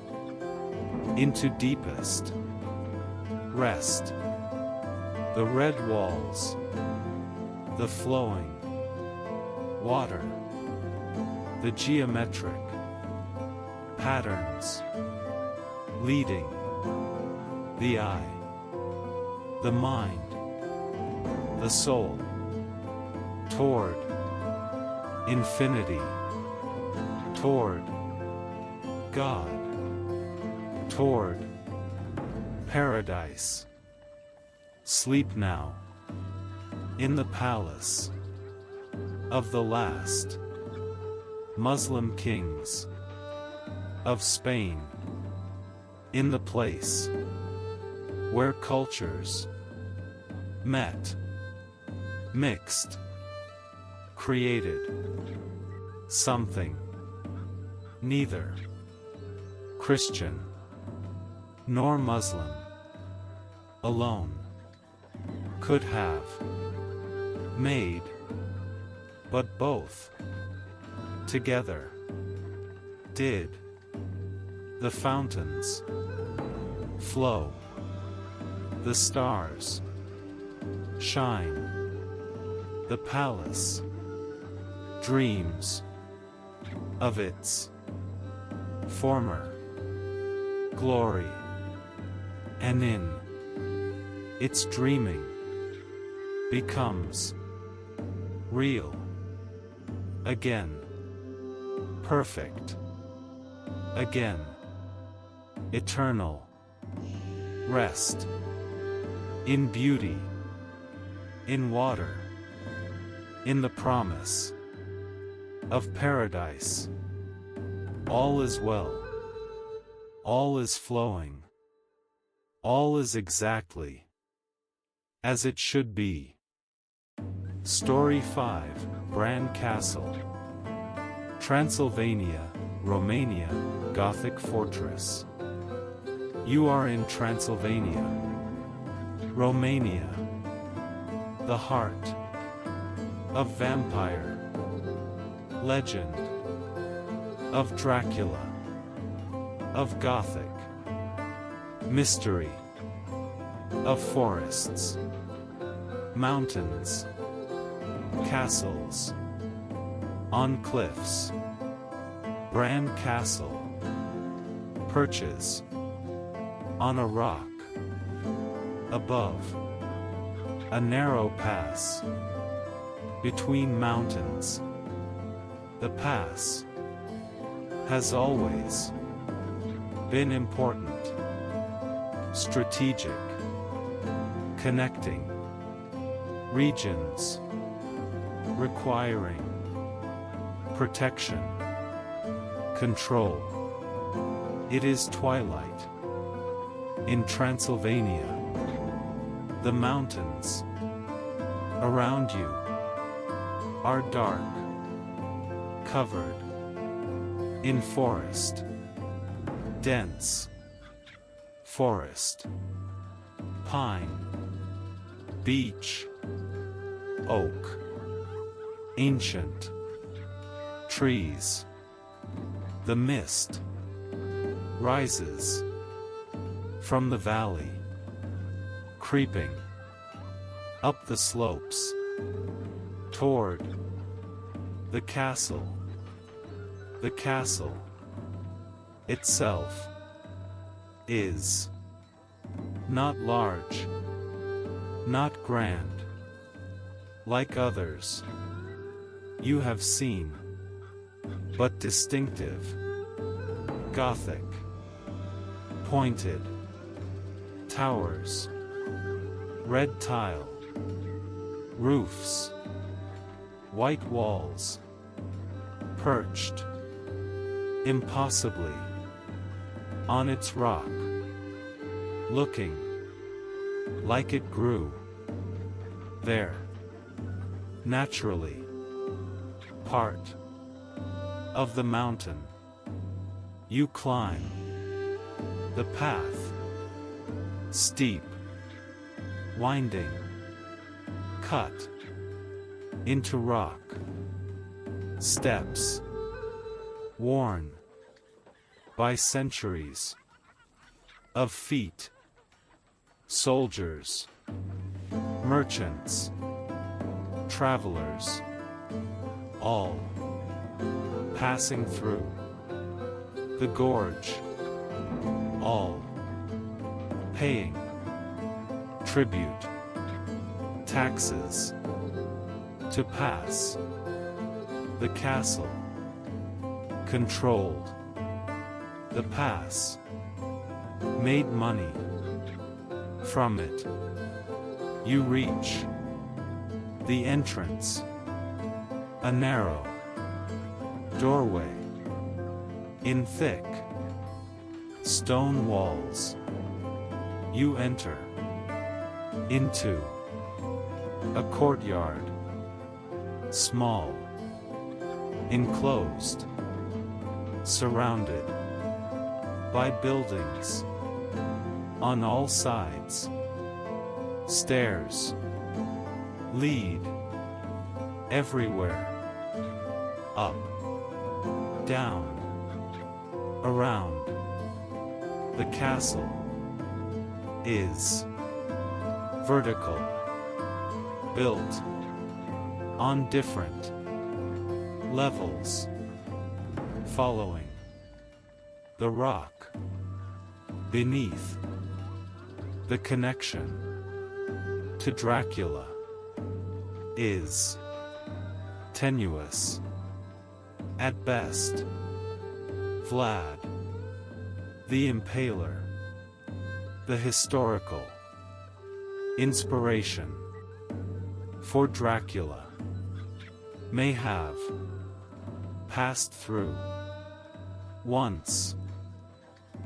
[SPEAKER 1] into deepest rest. The red walls, the flowing water, the geometric patterns leading the eye, the mind, the soul toward infinity, toward God, toward paradise. Sleep now in the palace of the last Muslim kings of Spain, in the place where cultures met, mixed, created something neither Christian nor Muslim alone could have made, but both together did. The fountains flow, the stars shine, the palace dreams of its former glory, and in its dreaming becomes real again, perfect again, eternal rest in beauty, in water, in the promise of paradise. All is well. All is flowing. All is exactly as it should be. Story 5, Bran Castle. Transylvania, Romania, Gothic fortress. You are in Transylvania, Romania, the heart of vampire legend, of Dracula, of Gothic mystery, of forests, mountains, castles, on cliffs. Bran Castle perches on a rock above a narrow pass between mountains. The pass has always been important, strategic, connecting regions, requiring protection, control. It is twilight in Transylvania. The mountains around you are dark, covered in forest, dense forest, pine, beech, oak, ancient trees. The mist rises from the valley, creeping up the slopes toward the castle. The castle itself is not large, not grand, like others you have seen, but distinctive, Gothic, pointed towers, red tile roofs, white walls, perched impossibly on its rock, looking like it grew there naturally, part of the mountain. You climb the path, steep, winding, cut into rock, steps worn by centuries of feet, soldiers, merchants, travelers, all passing through the gorge, all paying tribute, taxes, to pass. The castle controlled the pass, made money from it. You reach the entrance, a narrow doorway in thick stone walls. You enter into a courtyard, small, enclosed, surrounded by buildings on all sides. Stairs lead everywhere, up, down, around. The castle is vertical, built on different levels, following the rock beneath. The connection to Dracula is tenuous at best. Vlad the Impaler, the historical inspiration for Dracula, may have passed through once,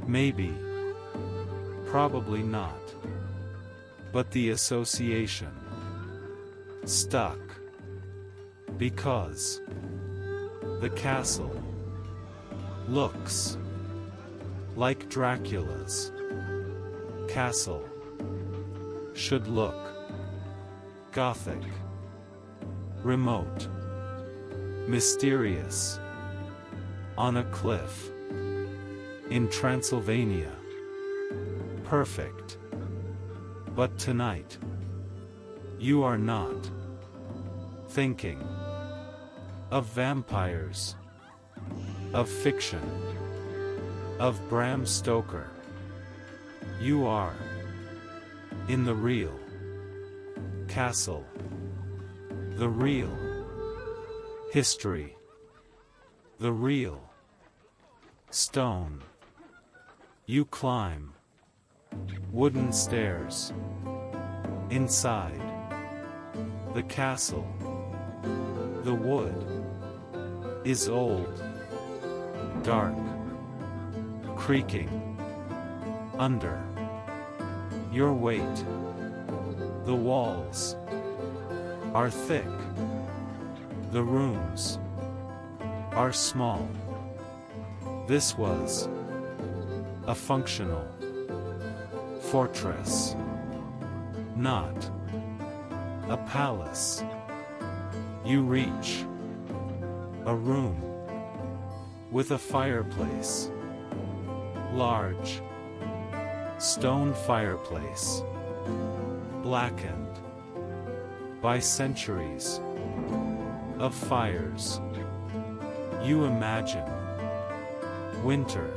[SPEAKER 1] maybe, probably not, but the association stuck, because the castle looks like Dracula's castle should look: Gothic, remote, mysterious, on a cliff in Transylvania. Perfect. But tonight, you are not thinking of vampires, of fiction, of Bram Stoker. You are in the real castle, the real history, the real stone. You climb wooden stairs inside the castle. The wood is old, dark, creaking under your weight. The walls are thick. The rooms are small. This was a functional fortress, not a palace. You reach a room with a fireplace, large stone fireplace, blackened by centuries of fires. You imagine winter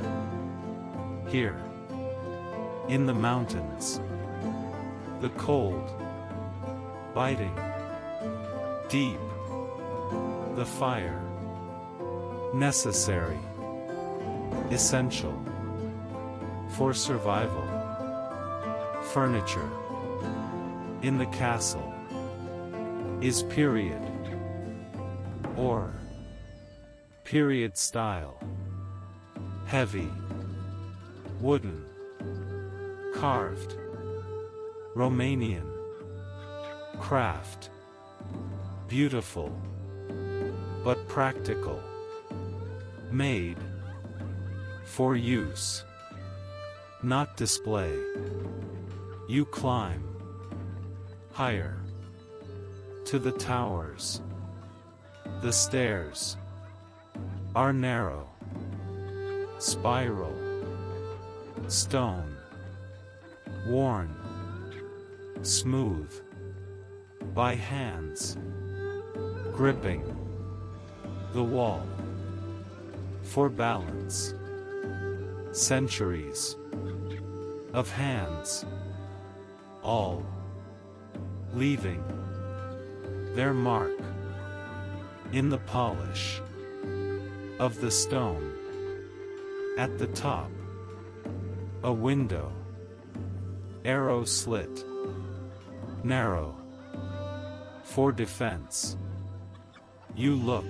[SPEAKER 1] here in the mountains, the cold biting deep, the fire necessary, essential for survival. Furniture in the castle is period or period style, heavy, wooden, carved, Romanian craft, beautiful but practical, made for use, not display. You climb higher to the towers. The stairs are narrow, spiral, stone, worn, smooth by hands gripping the wall for balance. Centuries of hands, all leaving their mark in the polish of the stone. At the top, a window, arrow slit, narrow for defense. You look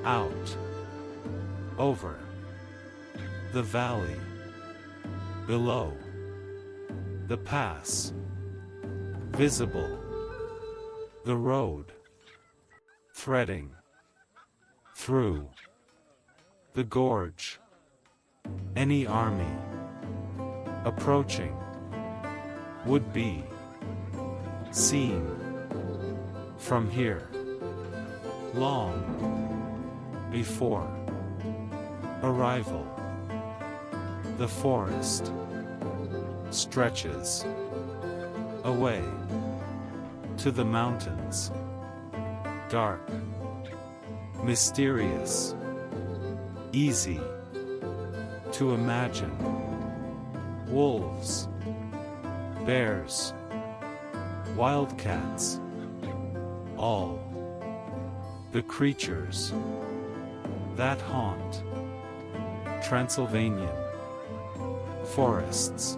[SPEAKER 1] out over the valley below, the pass visible, the road threading through the gorge. Any army approaching would be seen from here long before arrival. The forest stretches away to the mountains, dark, mysterious, easy to imagine. Wolves, bears, wildcats, all the creatures that haunt Transylvanian forests,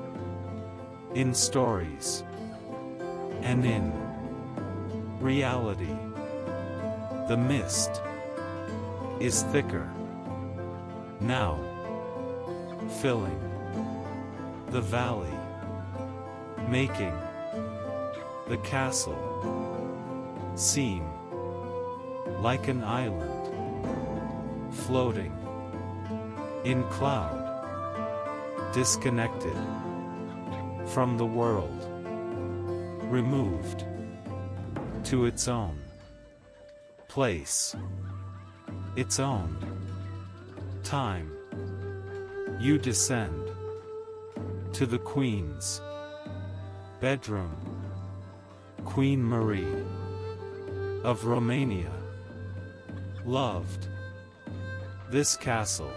[SPEAKER 1] in stories and in reality. The mist is thicker now, filling the valley, making the castle seem like an island floating in cloud, disconnected from the world, removed to its own place, its own time. You descend to the Queen's bedroom. Queen Marie of Romania loved this castle,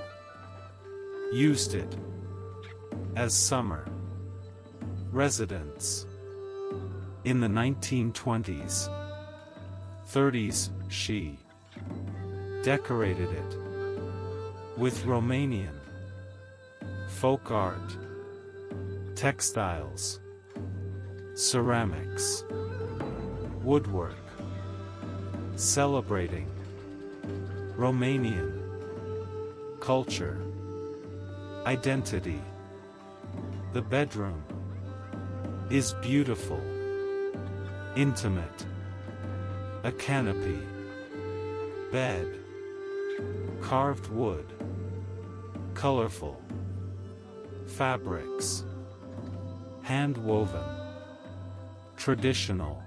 [SPEAKER 1] used it as summer residence. In the 1920s, 30s, she decorated it with Romanian folk art, textiles, ceramics, woodwork, celebrating Romanian culture, identity. The bedroom is beautiful, intimate. A canopy, bed, carved wood, colorful fabrics, hand-woven, traditional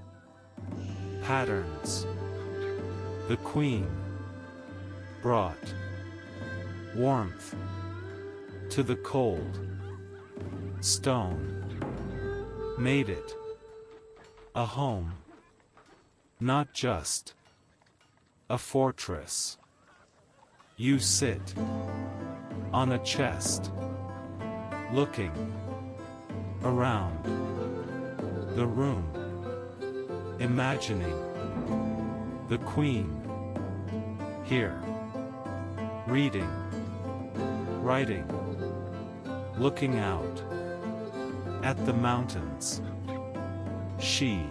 [SPEAKER 1] patterns. The Queen brought warmth to the cold stone, made it a home, not just a fortress. You sit on a chest, looking around the room, imagining the Queen here, reading, writing, looking out at the mountains. She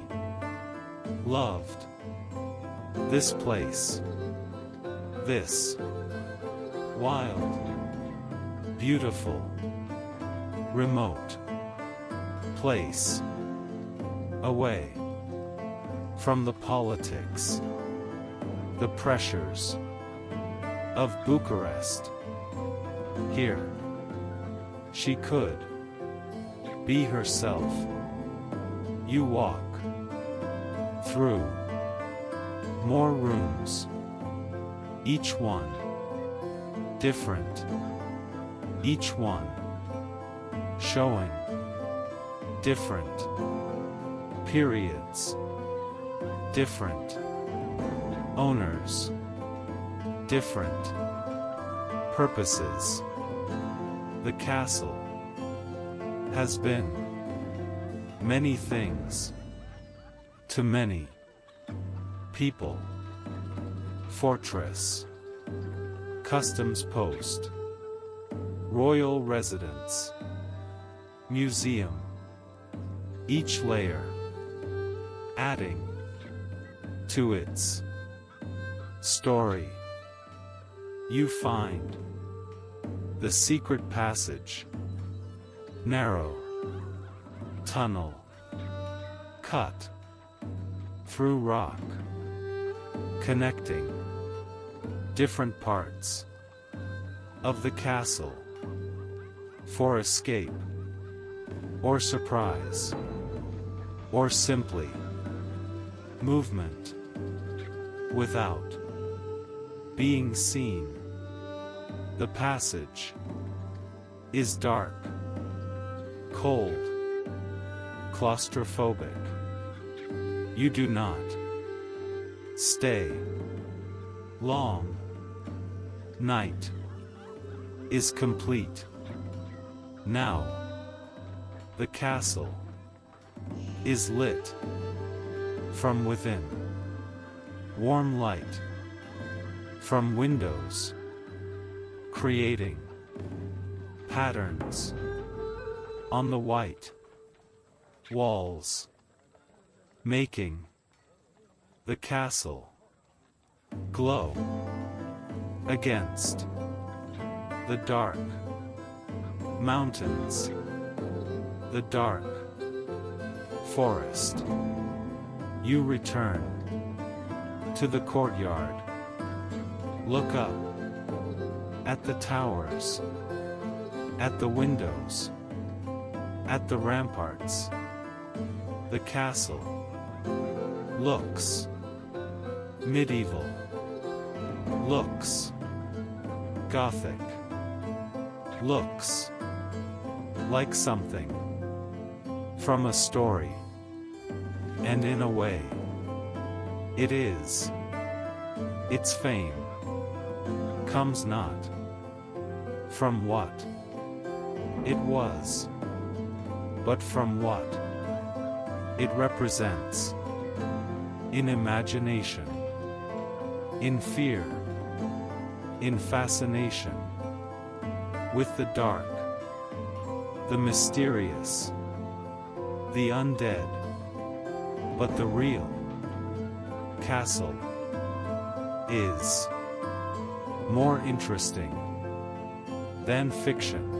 [SPEAKER 1] loved this place, this wild, beautiful, remote place, away from the politics, the pressures of Bucharest. Here, she could be herself. You walk through more rooms, each one different, each one showing different periods, different owners, different purposes. The castle has been many things to many people. Fortress, customs post, royal residence, museum, each layer adding to its story. You find the secret passage, narrow tunnel, cut through rock, connecting different parts of the castle for escape, or surprise, or simply movement without being seen. The passage is dark, cold, claustrophobic. You do not stay long. Night is complete. Now, the castle is lit from within. Warm light from windows, creating patterns on the white walls, making the castle glow against the dark mountains, the dark forest. You return to the courtyard. Look up at the towers, at the windows, at the ramparts. The castle looks medieval, looks Gothic, looks like something from a story. And in a way, it is. Its fame comes not from what it was, but from what it represents. In imagination, in fear, in fascination, with the dark, the mysterious, the undead, but the real castle is more interesting than fiction.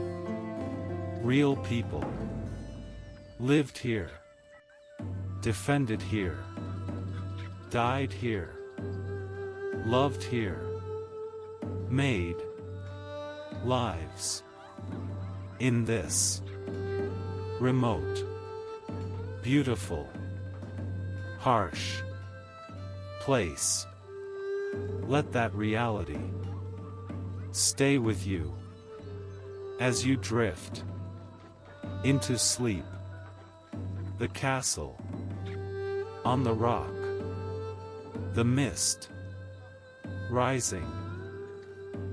[SPEAKER 1] Real people lived here, defended here, died here, loved here, made lives in this remote, beautiful, harsh place. Let that reality stay with you as you drift into sleep. The castle on the rock, the mist rising,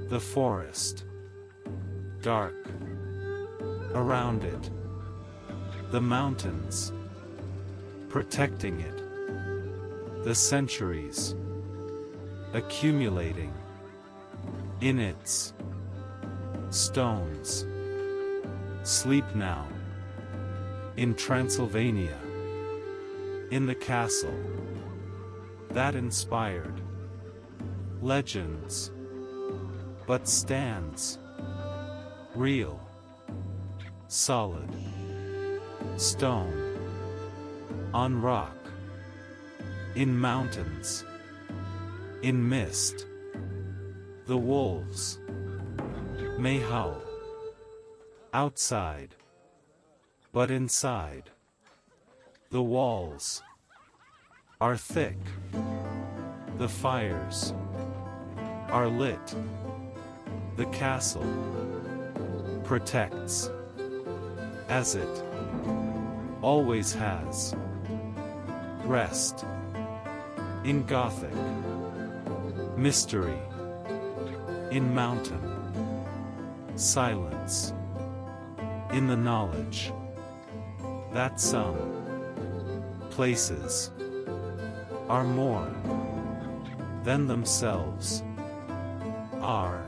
[SPEAKER 1] the forest dark around it, the mountains protecting it, the centuries accumulating in its stones. Sleep now in Transylvania, in the castle that inspired legends, but stands real, solid, stone, on rock, in mountains, in mist. The wolves may howl outside, but inside the walls are thick, the fires are lit, the castle protects, as it always has. Rest in Gothic mystery, in mountain silence, in the knowledge that some places are more than themselves, are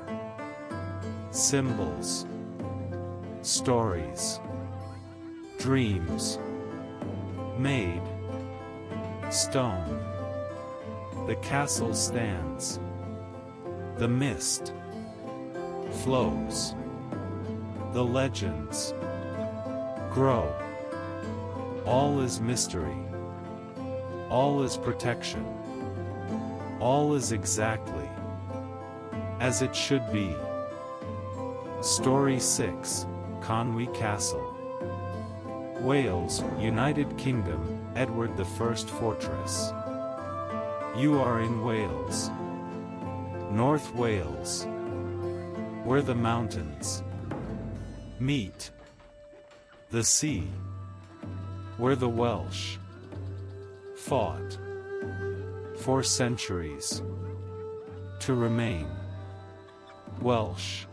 [SPEAKER 1] symbols, stories, dreams, made stone. The castle stands, the mist flows, the legends grow. All is mystery, all is protection, all is exactly as it should be. Story 6, Conwy Castle, Wales, United Kingdom, Edward I Fortress. You are in Wales, North Wales, where the mountains meet the sea, where the Welsh fought for centuries to remain Welsh,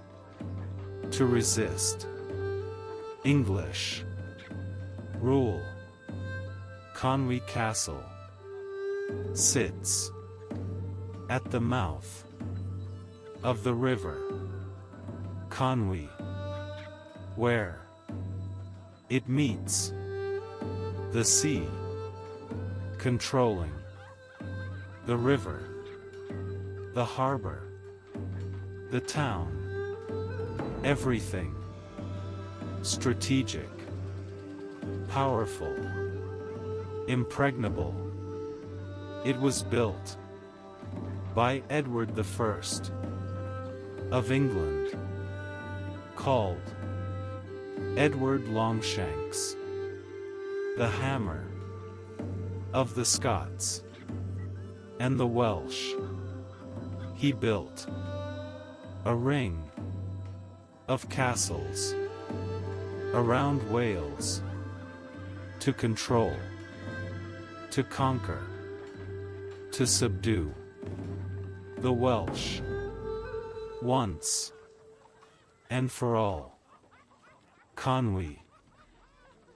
[SPEAKER 1] to resist English rule. Conwy Castle sits at the mouth of the river Conwy, where it meets the sea, controlling the river The harbor. The town. Everything. Strategic. Powerful. Impregnable. It was built by Edward I of England, called Edward Longshanks, the hammer of the Scots and the Welsh. He built a ring of castles around Wales to control, to conquer, to subdue the Welsh once and for all. Conwy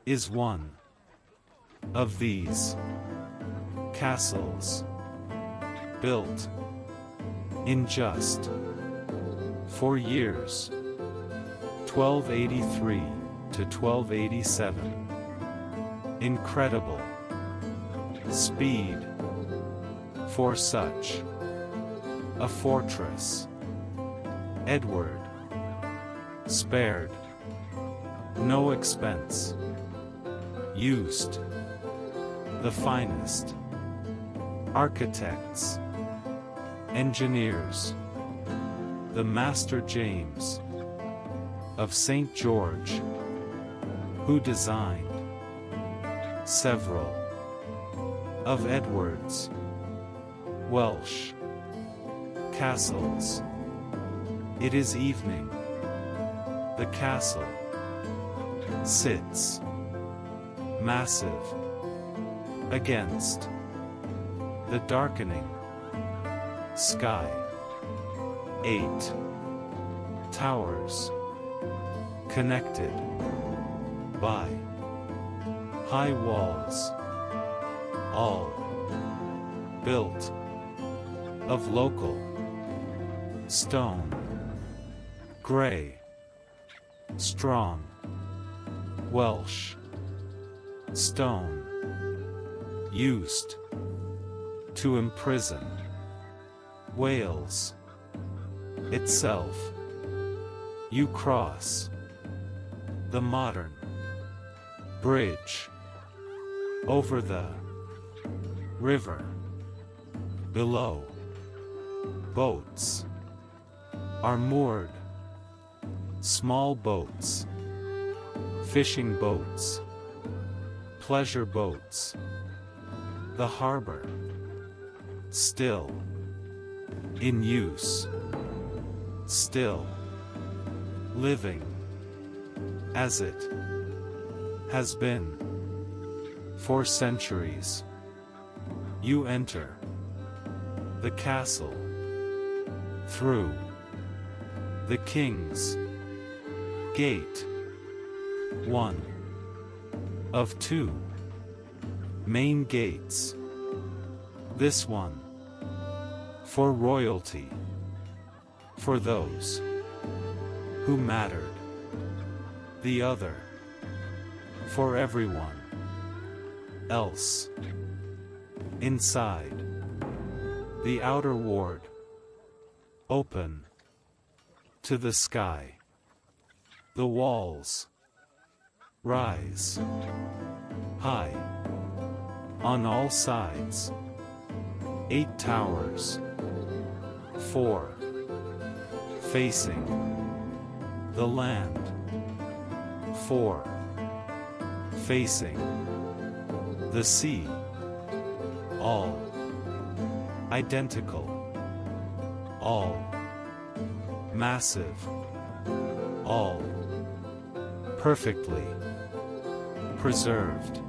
[SPEAKER 1] is one of these castles, built in just 4 years, 1283 to 1287. Incredible speed for such a fortress. Edward spared no expense, used the finest architects, engineers, the Master James of St. George, who designed several of Edward's Welsh castles. It is evening. The castle sits massive against the darkening sky. 8 towers connected by high walls, all built of local stone, gray, strong Welsh stone, used to imprison Wales itself. You cross the modern bridge over the river. Below, boats are moored. Small boats, fishing boats, pleasure boats. The harbor, still in use, still living as it has been for centuries. You enter the castle through the King's Gate, one of 2 main gates. This one for royalty, for those who mattered. The other for everyone else. Inside the outer ward, open to the sky. The walls rise high on all sides. 8 towers, 4 facing the land, 4 facing the sea, all identical, all massive, all perfectly preserved.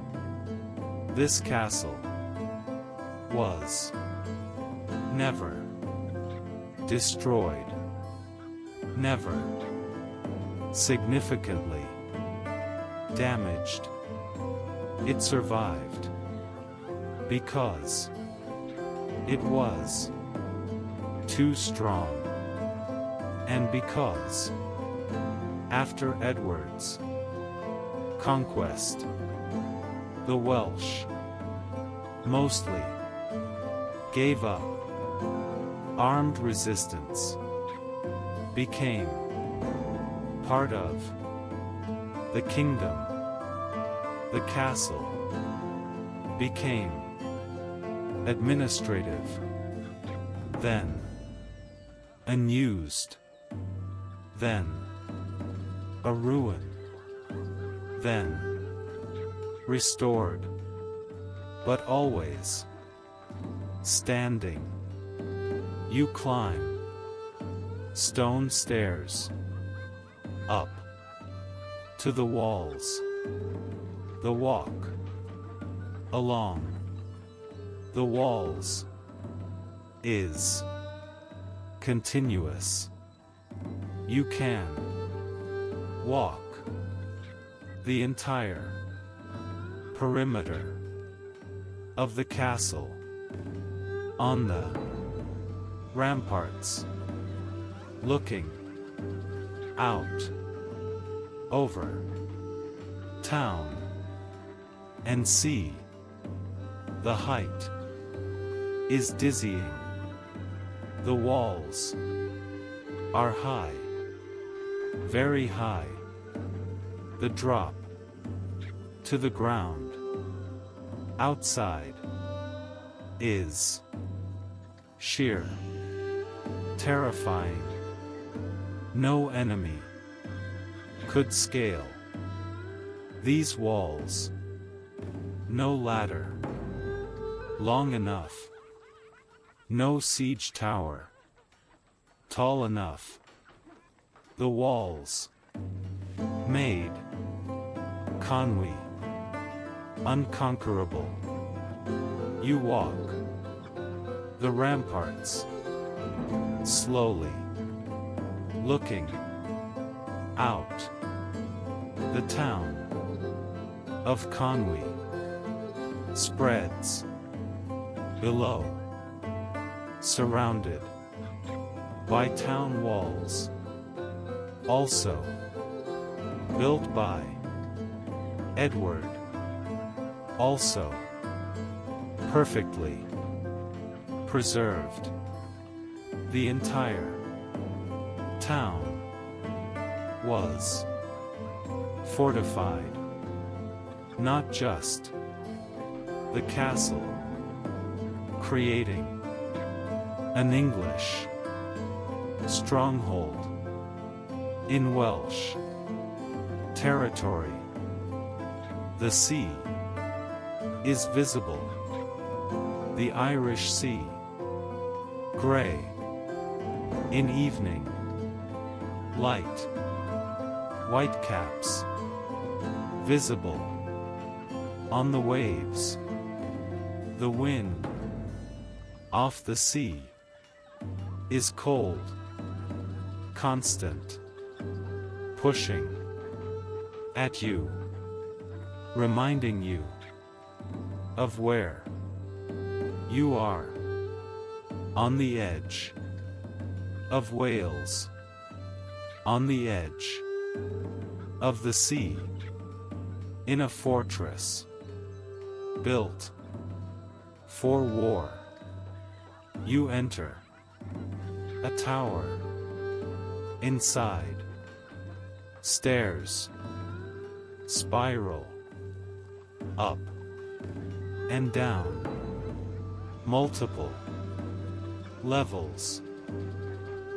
[SPEAKER 1] This castle was never destroyed, never significantly damaged. It survived because it was too strong, and because after Edward's conquest, the Welsh mostly gave up armed resistance, became part of the kingdom. The castle became administrative, then unused, then a ruin, then restored, but always standing. You climb stone stairs up to the walls. The walk along the walls is continuous. You can walk the entire perimeter of the castle on the ramparts, looking out over town and sea. The height is dizzying. The walls are high, very high. The drop to the ground outside is sheer, terrifying. No enemy could scale these walls. No ladder long enough, no siege tower tall enough. The walls made Conwy unconquerable. You walk the ramparts slowly, looking out. The town of Conwy spreads below, surrounded by town walls, also built by Edward, also perfectly preserved. The entire town was fortified. Not just the castle, creating an English stronghold in Welsh territory. The sea is visible. The Irish Sea, gray in evening light. Whitecaps visible on the waves. The wind off the sea is cold, constant, pushing at you, reminding you of where you are, on the edge of Wales, on the edge of the sea, in a fortress built for war. You enter a tower. Inside, stairs spiral up and down, multiple levels,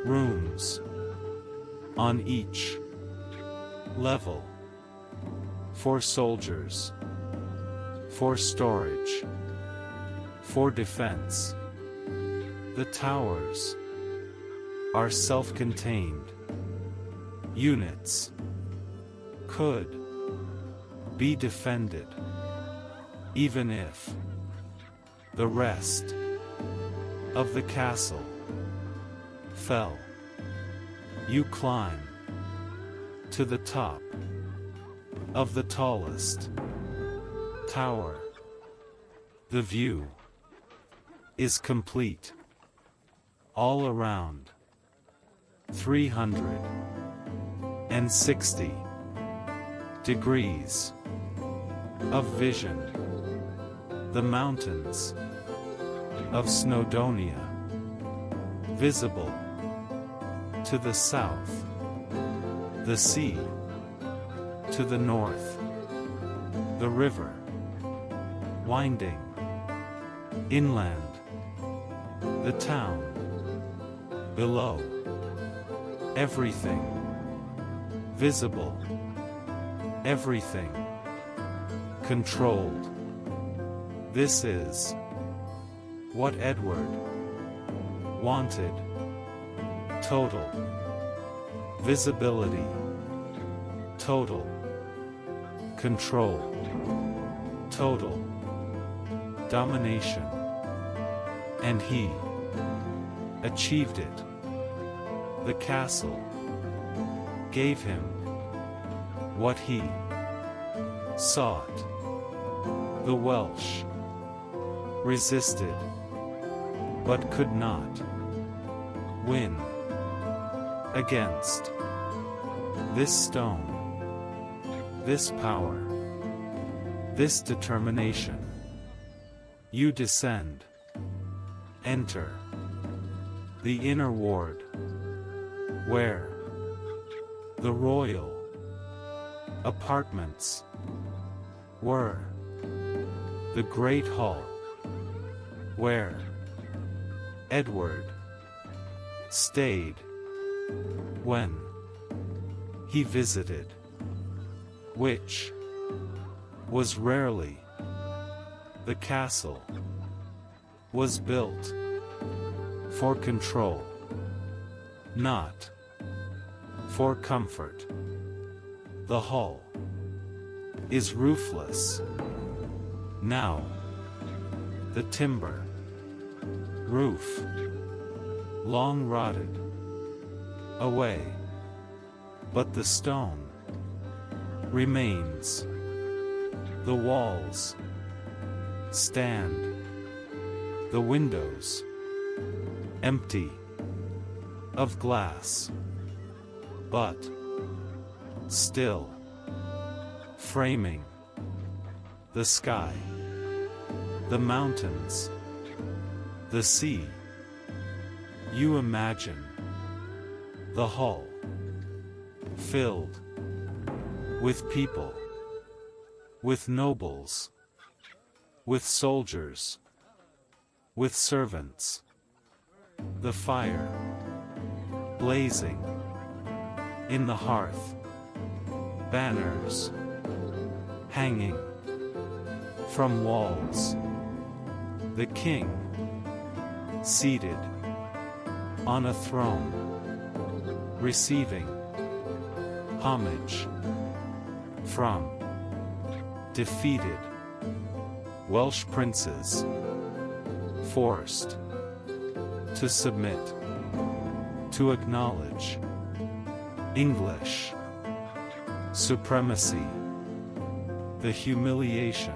[SPEAKER 1] rooms on each level, for soldiers, for storage, for defense. The towers are self-contained units, could be defended, even if the rest of the castle fell. You climb to the top of the tallest tower. The view is complete. All around, 360 degrees of vision. The mountains of Snowdonia visible. To the south, the sea. To the north, the river, winding. Inland, the town. Below, everything. Visible, everything. Controlled. This is what Edward wanted. Total visibility, total control, total domination. And he achieved it. The castle gave him what he sought. The Welsh resisted, but could not win against this stone, this power, this determination. You descend, enter the inner ward, where the royal apartments were, the great hall, where Edward stayed when he visited, which was rarely. The castle was built for control, not for comfort. The hall is roofless now. The timber roof, long rotted away, but the stone remains. The walls stand, the windows empty of glass, but still framing the sky, the mountains, the sea. You imagine the hall filled with people, with nobles, with soldiers, with servants. The fire blazing in the hearth, banners hanging from walls. The king seated on a throne, receiving homage from defeated Welsh princes, forced to submit, to acknowledge English supremacy. The humiliation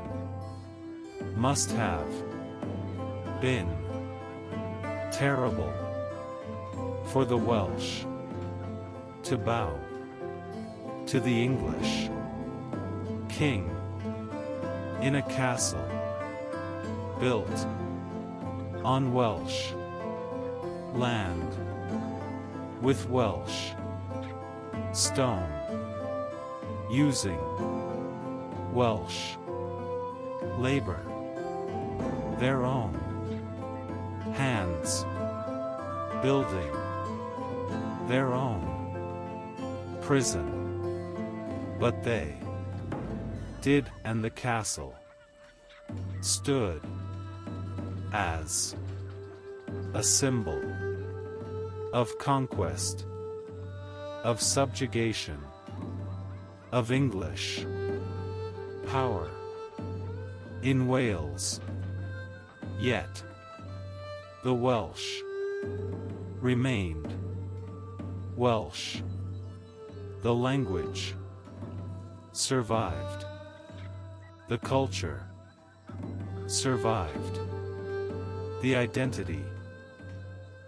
[SPEAKER 1] must have been terrible for the Welsh to bow to the English king in a castle built on Welsh land, with Welsh stone, using Welsh labor, their own hands, building their own prison. But they did, and the castle stood as a symbol of conquest, of subjugation, of English power in Wales. Yet the Welsh remained Welsh. The language survived. The culture survived. The identity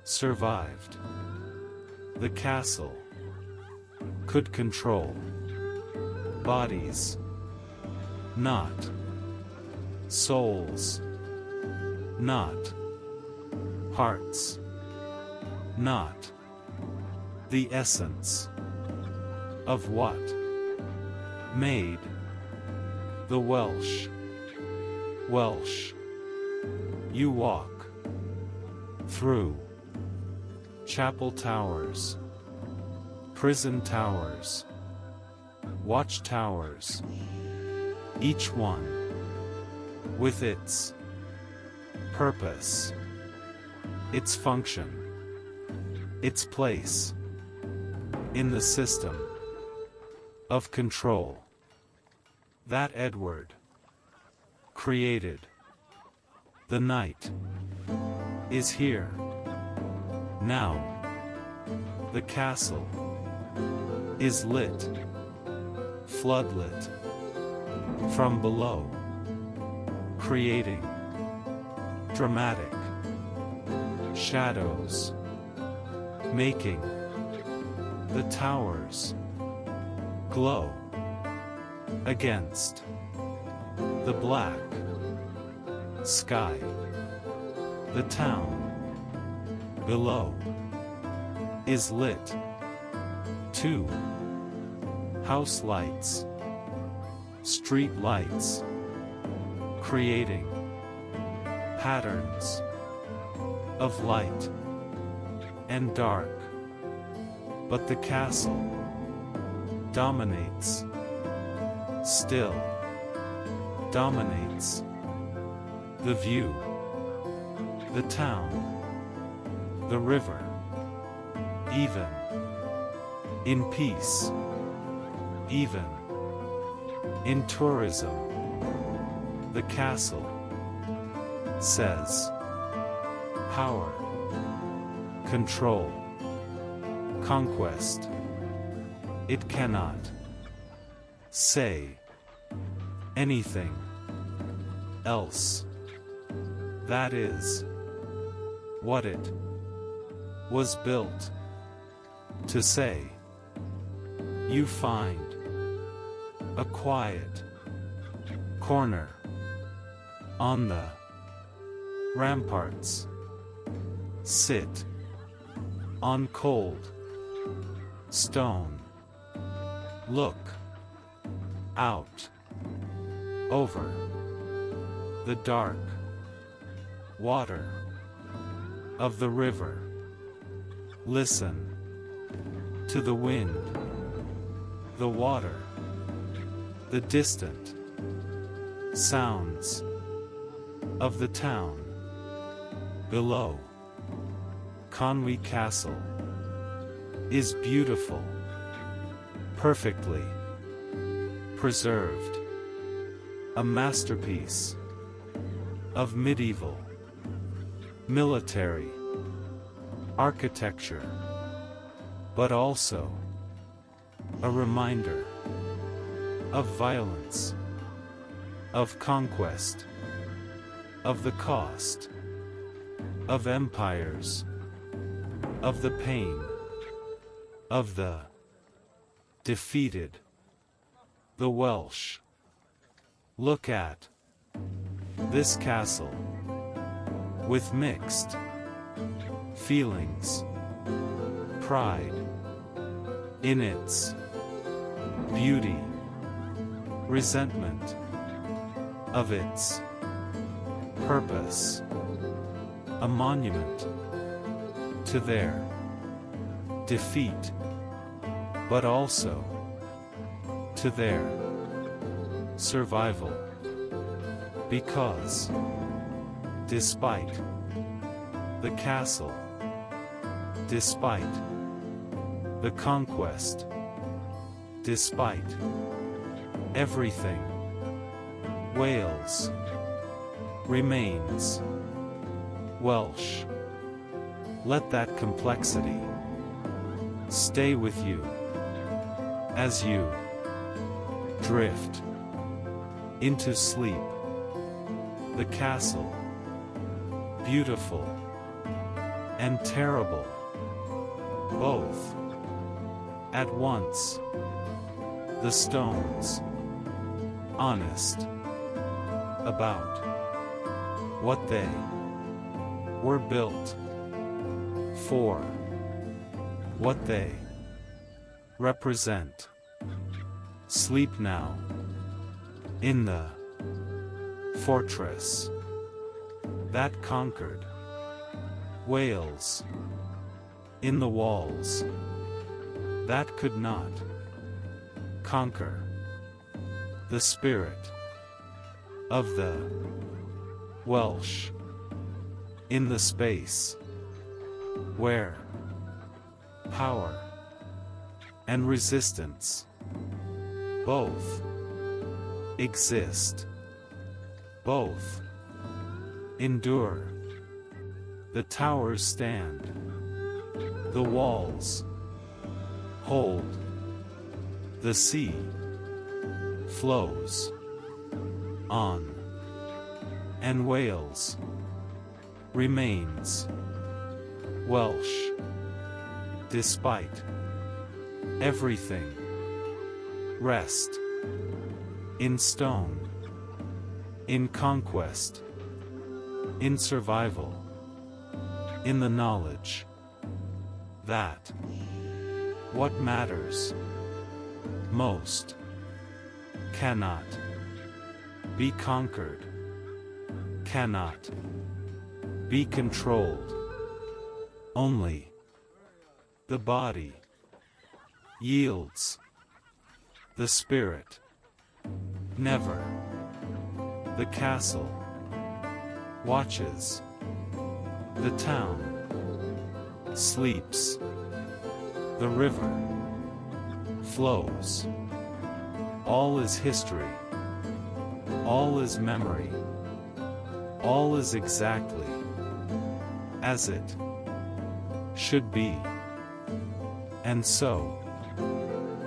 [SPEAKER 1] survived. The castle could control bodies, not souls, not hearts, not the essence of what made the Welsh Welsh. You walk through chapel towers, prison towers, watchtowers, each one with its purpose, its function, its place in the system of control that Edward created. The night is here now. The castle is lit, floodlit from below, creating dramatic shadows, making the towers glow against the black sky. The town below is lit too. House lights, street lights, creating patterns of light and dark. But the castle dominates, still dominates the view, the town, the river, even in peace, even in tourism. The castle says power, control, conquest. It cannot say anything else. That is what it was built to say. You find a quiet corner on the ramparts, sit on cold stone, look out over the dark water of the river, listen to the wind, the water, the distant sounds of the town below. Conwy Castle is beautiful, perfectly preserved, a masterpiece of medieval military architecture, but also a reminder of violence, of conquest, of the cost of empires, of the pain of the defeated. The Welsh look at this castle with mixed feelings, pride in its beauty, resentment of its purpose, a monument to their defeat, but also to their survival. Because despite the castle, despite the conquest, despite everything, Wales remains Welsh. Let that complexity stay with you as you drift into sleep. The castle, beautiful and terrible, both at once. The stones, honest about what they were built for. what they represent. Sleep now in the fortress that conquered Wales, in the walls that could not conquer the spirit of the Welsh, in the space where power and resistance both exist, both endure. The towers stand, the walls hold, the sea flows on, and Wales remains Welsh, despite everything. Rest in stone, in conquest, in survival, in the knowledge that what matters most cannot be conquered, cannot be controlled. Only the body yields, the spirit never. The castle watches, the town sleeps, the river flows. All is history, all is memory, all is exactly as it should be. And so,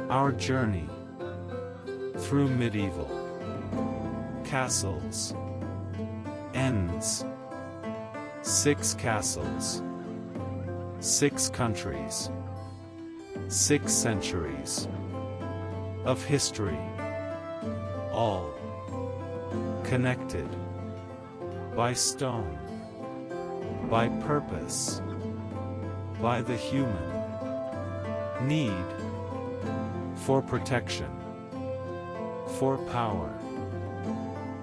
[SPEAKER 1] our journey through medieval castles ends. 6 castles, 6 countries, 6 centuries of history, all connected by stone, by purpose, by the human need for protection, for power,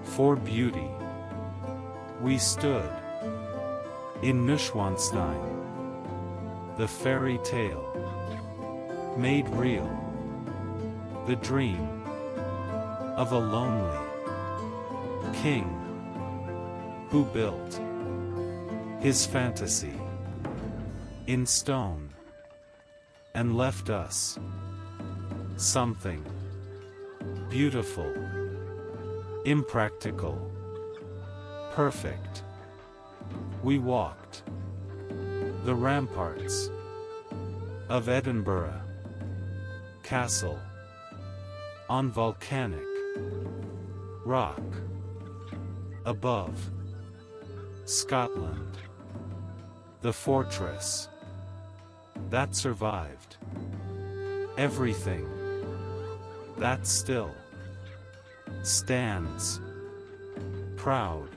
[SPEAKER 1] for beauty. We stood in Neuschwanstein, the fairy tale made real, the dream of a lonely king who built his fantasy in stone and left us something beautiful, impractical, perfect. We walked the ramparts of Edinburgh Castle on volcanic rock above Scotland, the fortress that survived everything, that still stands proud,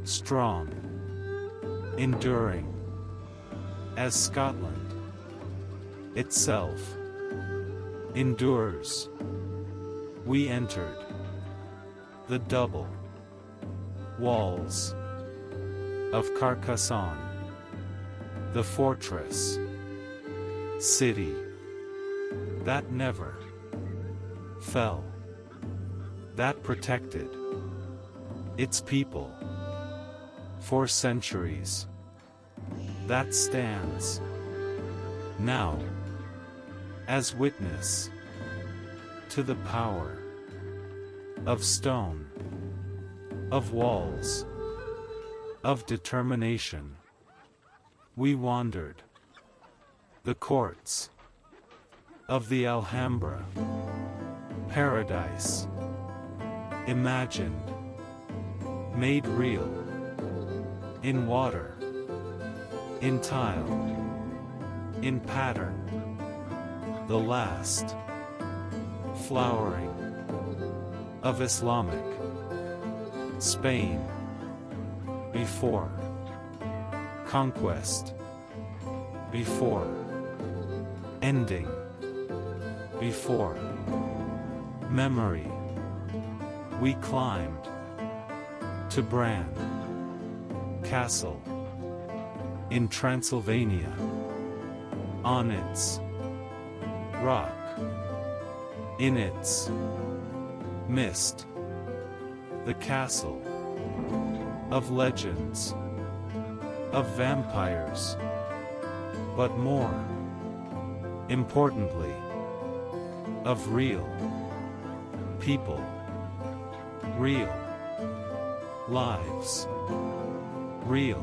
[SPEAKER 1] strong, enduring, as Scotland itself endures. We entered the double walls of Carcassonne, the fortress city that never fell, that protected its people for centuries, that stands now as witness to the power of stone, of walls, of determination. We wandered the courts of the Alhambra, paradise imagined, made real, in water, in tile, in pattern, the last flowering of Islamic Spain before conquest, before ending, before, memory. We climbed to Bran Castle in Transylvania. On its rock, in its mist, the castle of legends, of vampires, but more importantly, of real people, real lives, real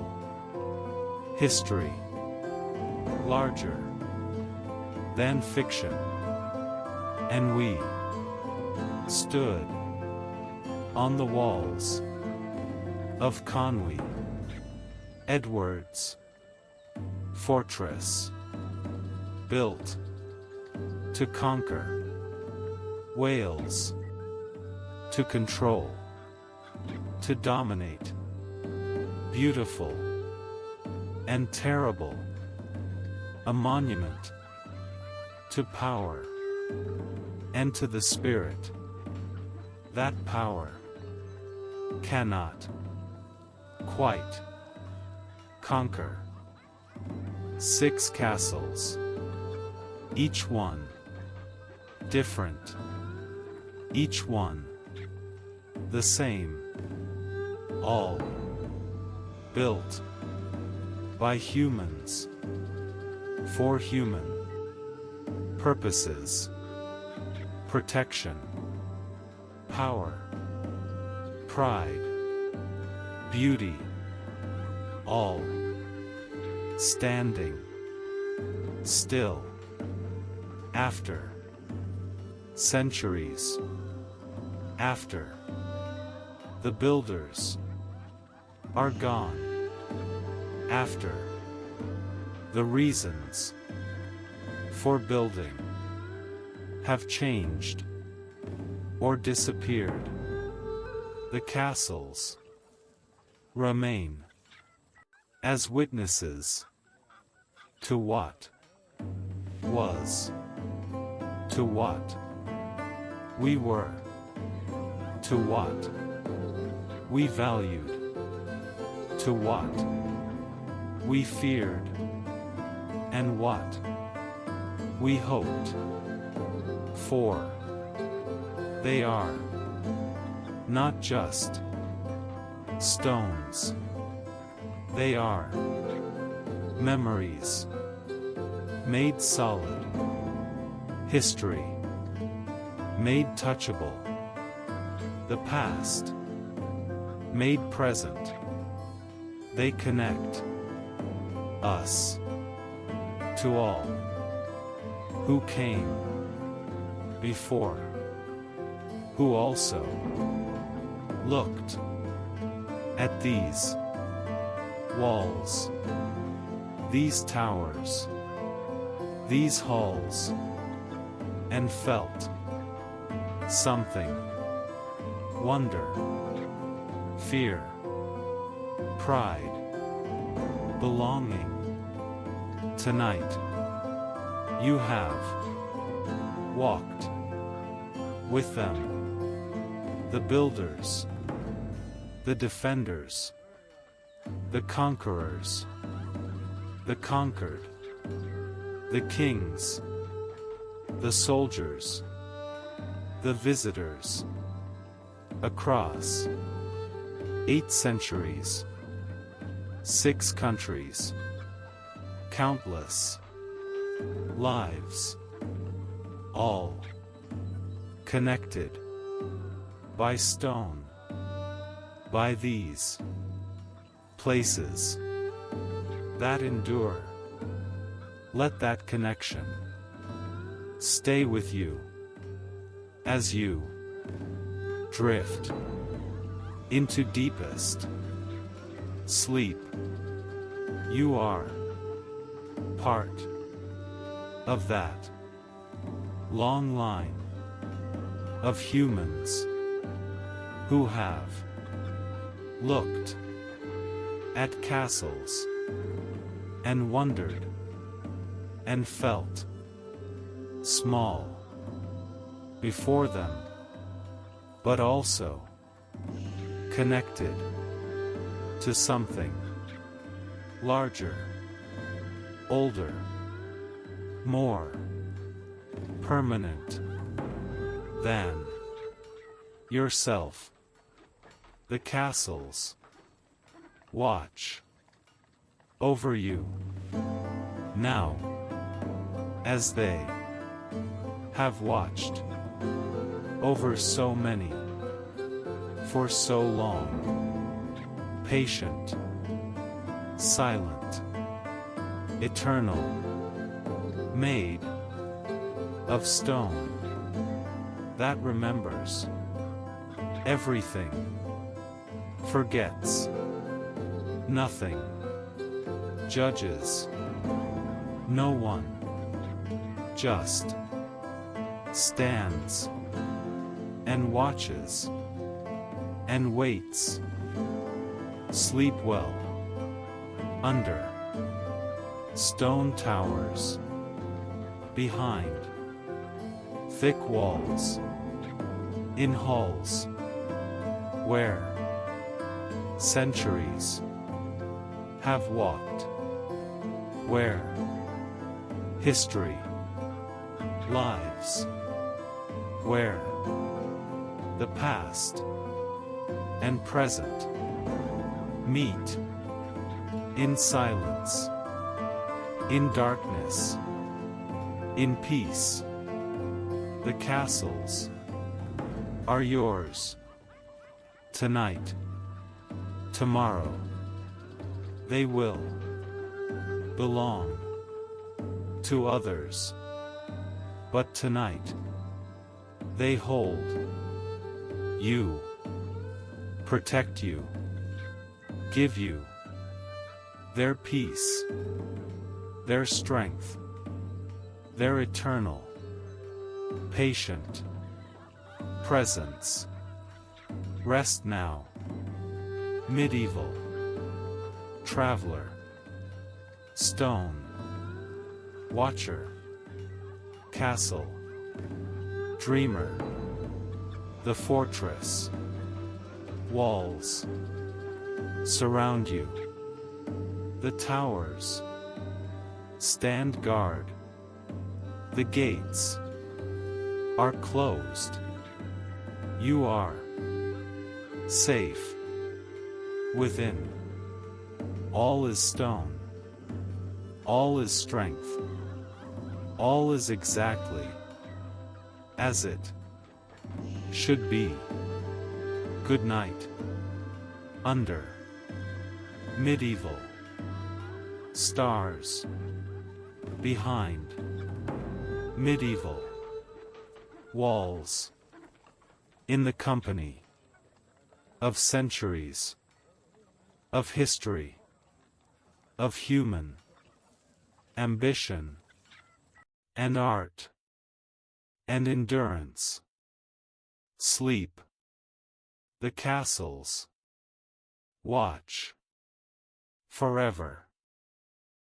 [SPEAKER 1] history, larger than fiction. And we stood on the walls of Conwy Edward's fortress, built to conquer Wales, to control, to dominate, beautiful and terrible, a monument to power and to the spirit. That power cannot quite conquer. 6 castles, each one different, each one the same, all built by humans, for human purposes, protection, power, pride, beauty, all standing still after centuries, after the builders are gone, after the reasons for building have changed or disappeared. The castles remain as witnesses to what was, to what we were, to what we valued, to what we feared, and what we hoped for. They are not just stones. They are memories made solid, history made touchable, the past made present. They connect us to all who came before, who also looked at these walls, these towers, these halls, and felt something: wonder, fear, pride, belonging. Tonight, you have walked with them, the builders, the defenders, the conquerors, the conquered, the kings, the soldiers, the visitors, across 8 centuries, 6 countries, countless lives, all connected by stone, by these places that endure. Let that connection stay with you as you drift into deepest sleep. You are part of that long line of humans who have looked at castles and wondered and felt small, before them, but also connected to something larger, older, more permanent than yourself. The castles watch over you now, as they have watched over so many for so long. Patient, silent, eternal, made of stone that remembers everything, forgets nothing, judges no one, just stands and watches and waits. Sleep well under stone towers, behind thick walls, in halls where centuries have walked, where history lives, where the past and present meet in silence, in darkness, in peace. The castles are yours. Tonight, tomorrow, they will belong to others. But tonight, they hold you, protect you, give you their peace, their strength, their eternal, patient presence. Rest now, medieval traveler, stone watcher, castle dreamer. The fortress walls surround you. The towers stand guard. The gates are closed. You are safe within. All is stone. All is strength. All is exactly as it should be. Good night. Under medieval stars, behind medieval walls, in the company of centuries of history, of human ambition and art and endurance. Sleep. The castles watch forever.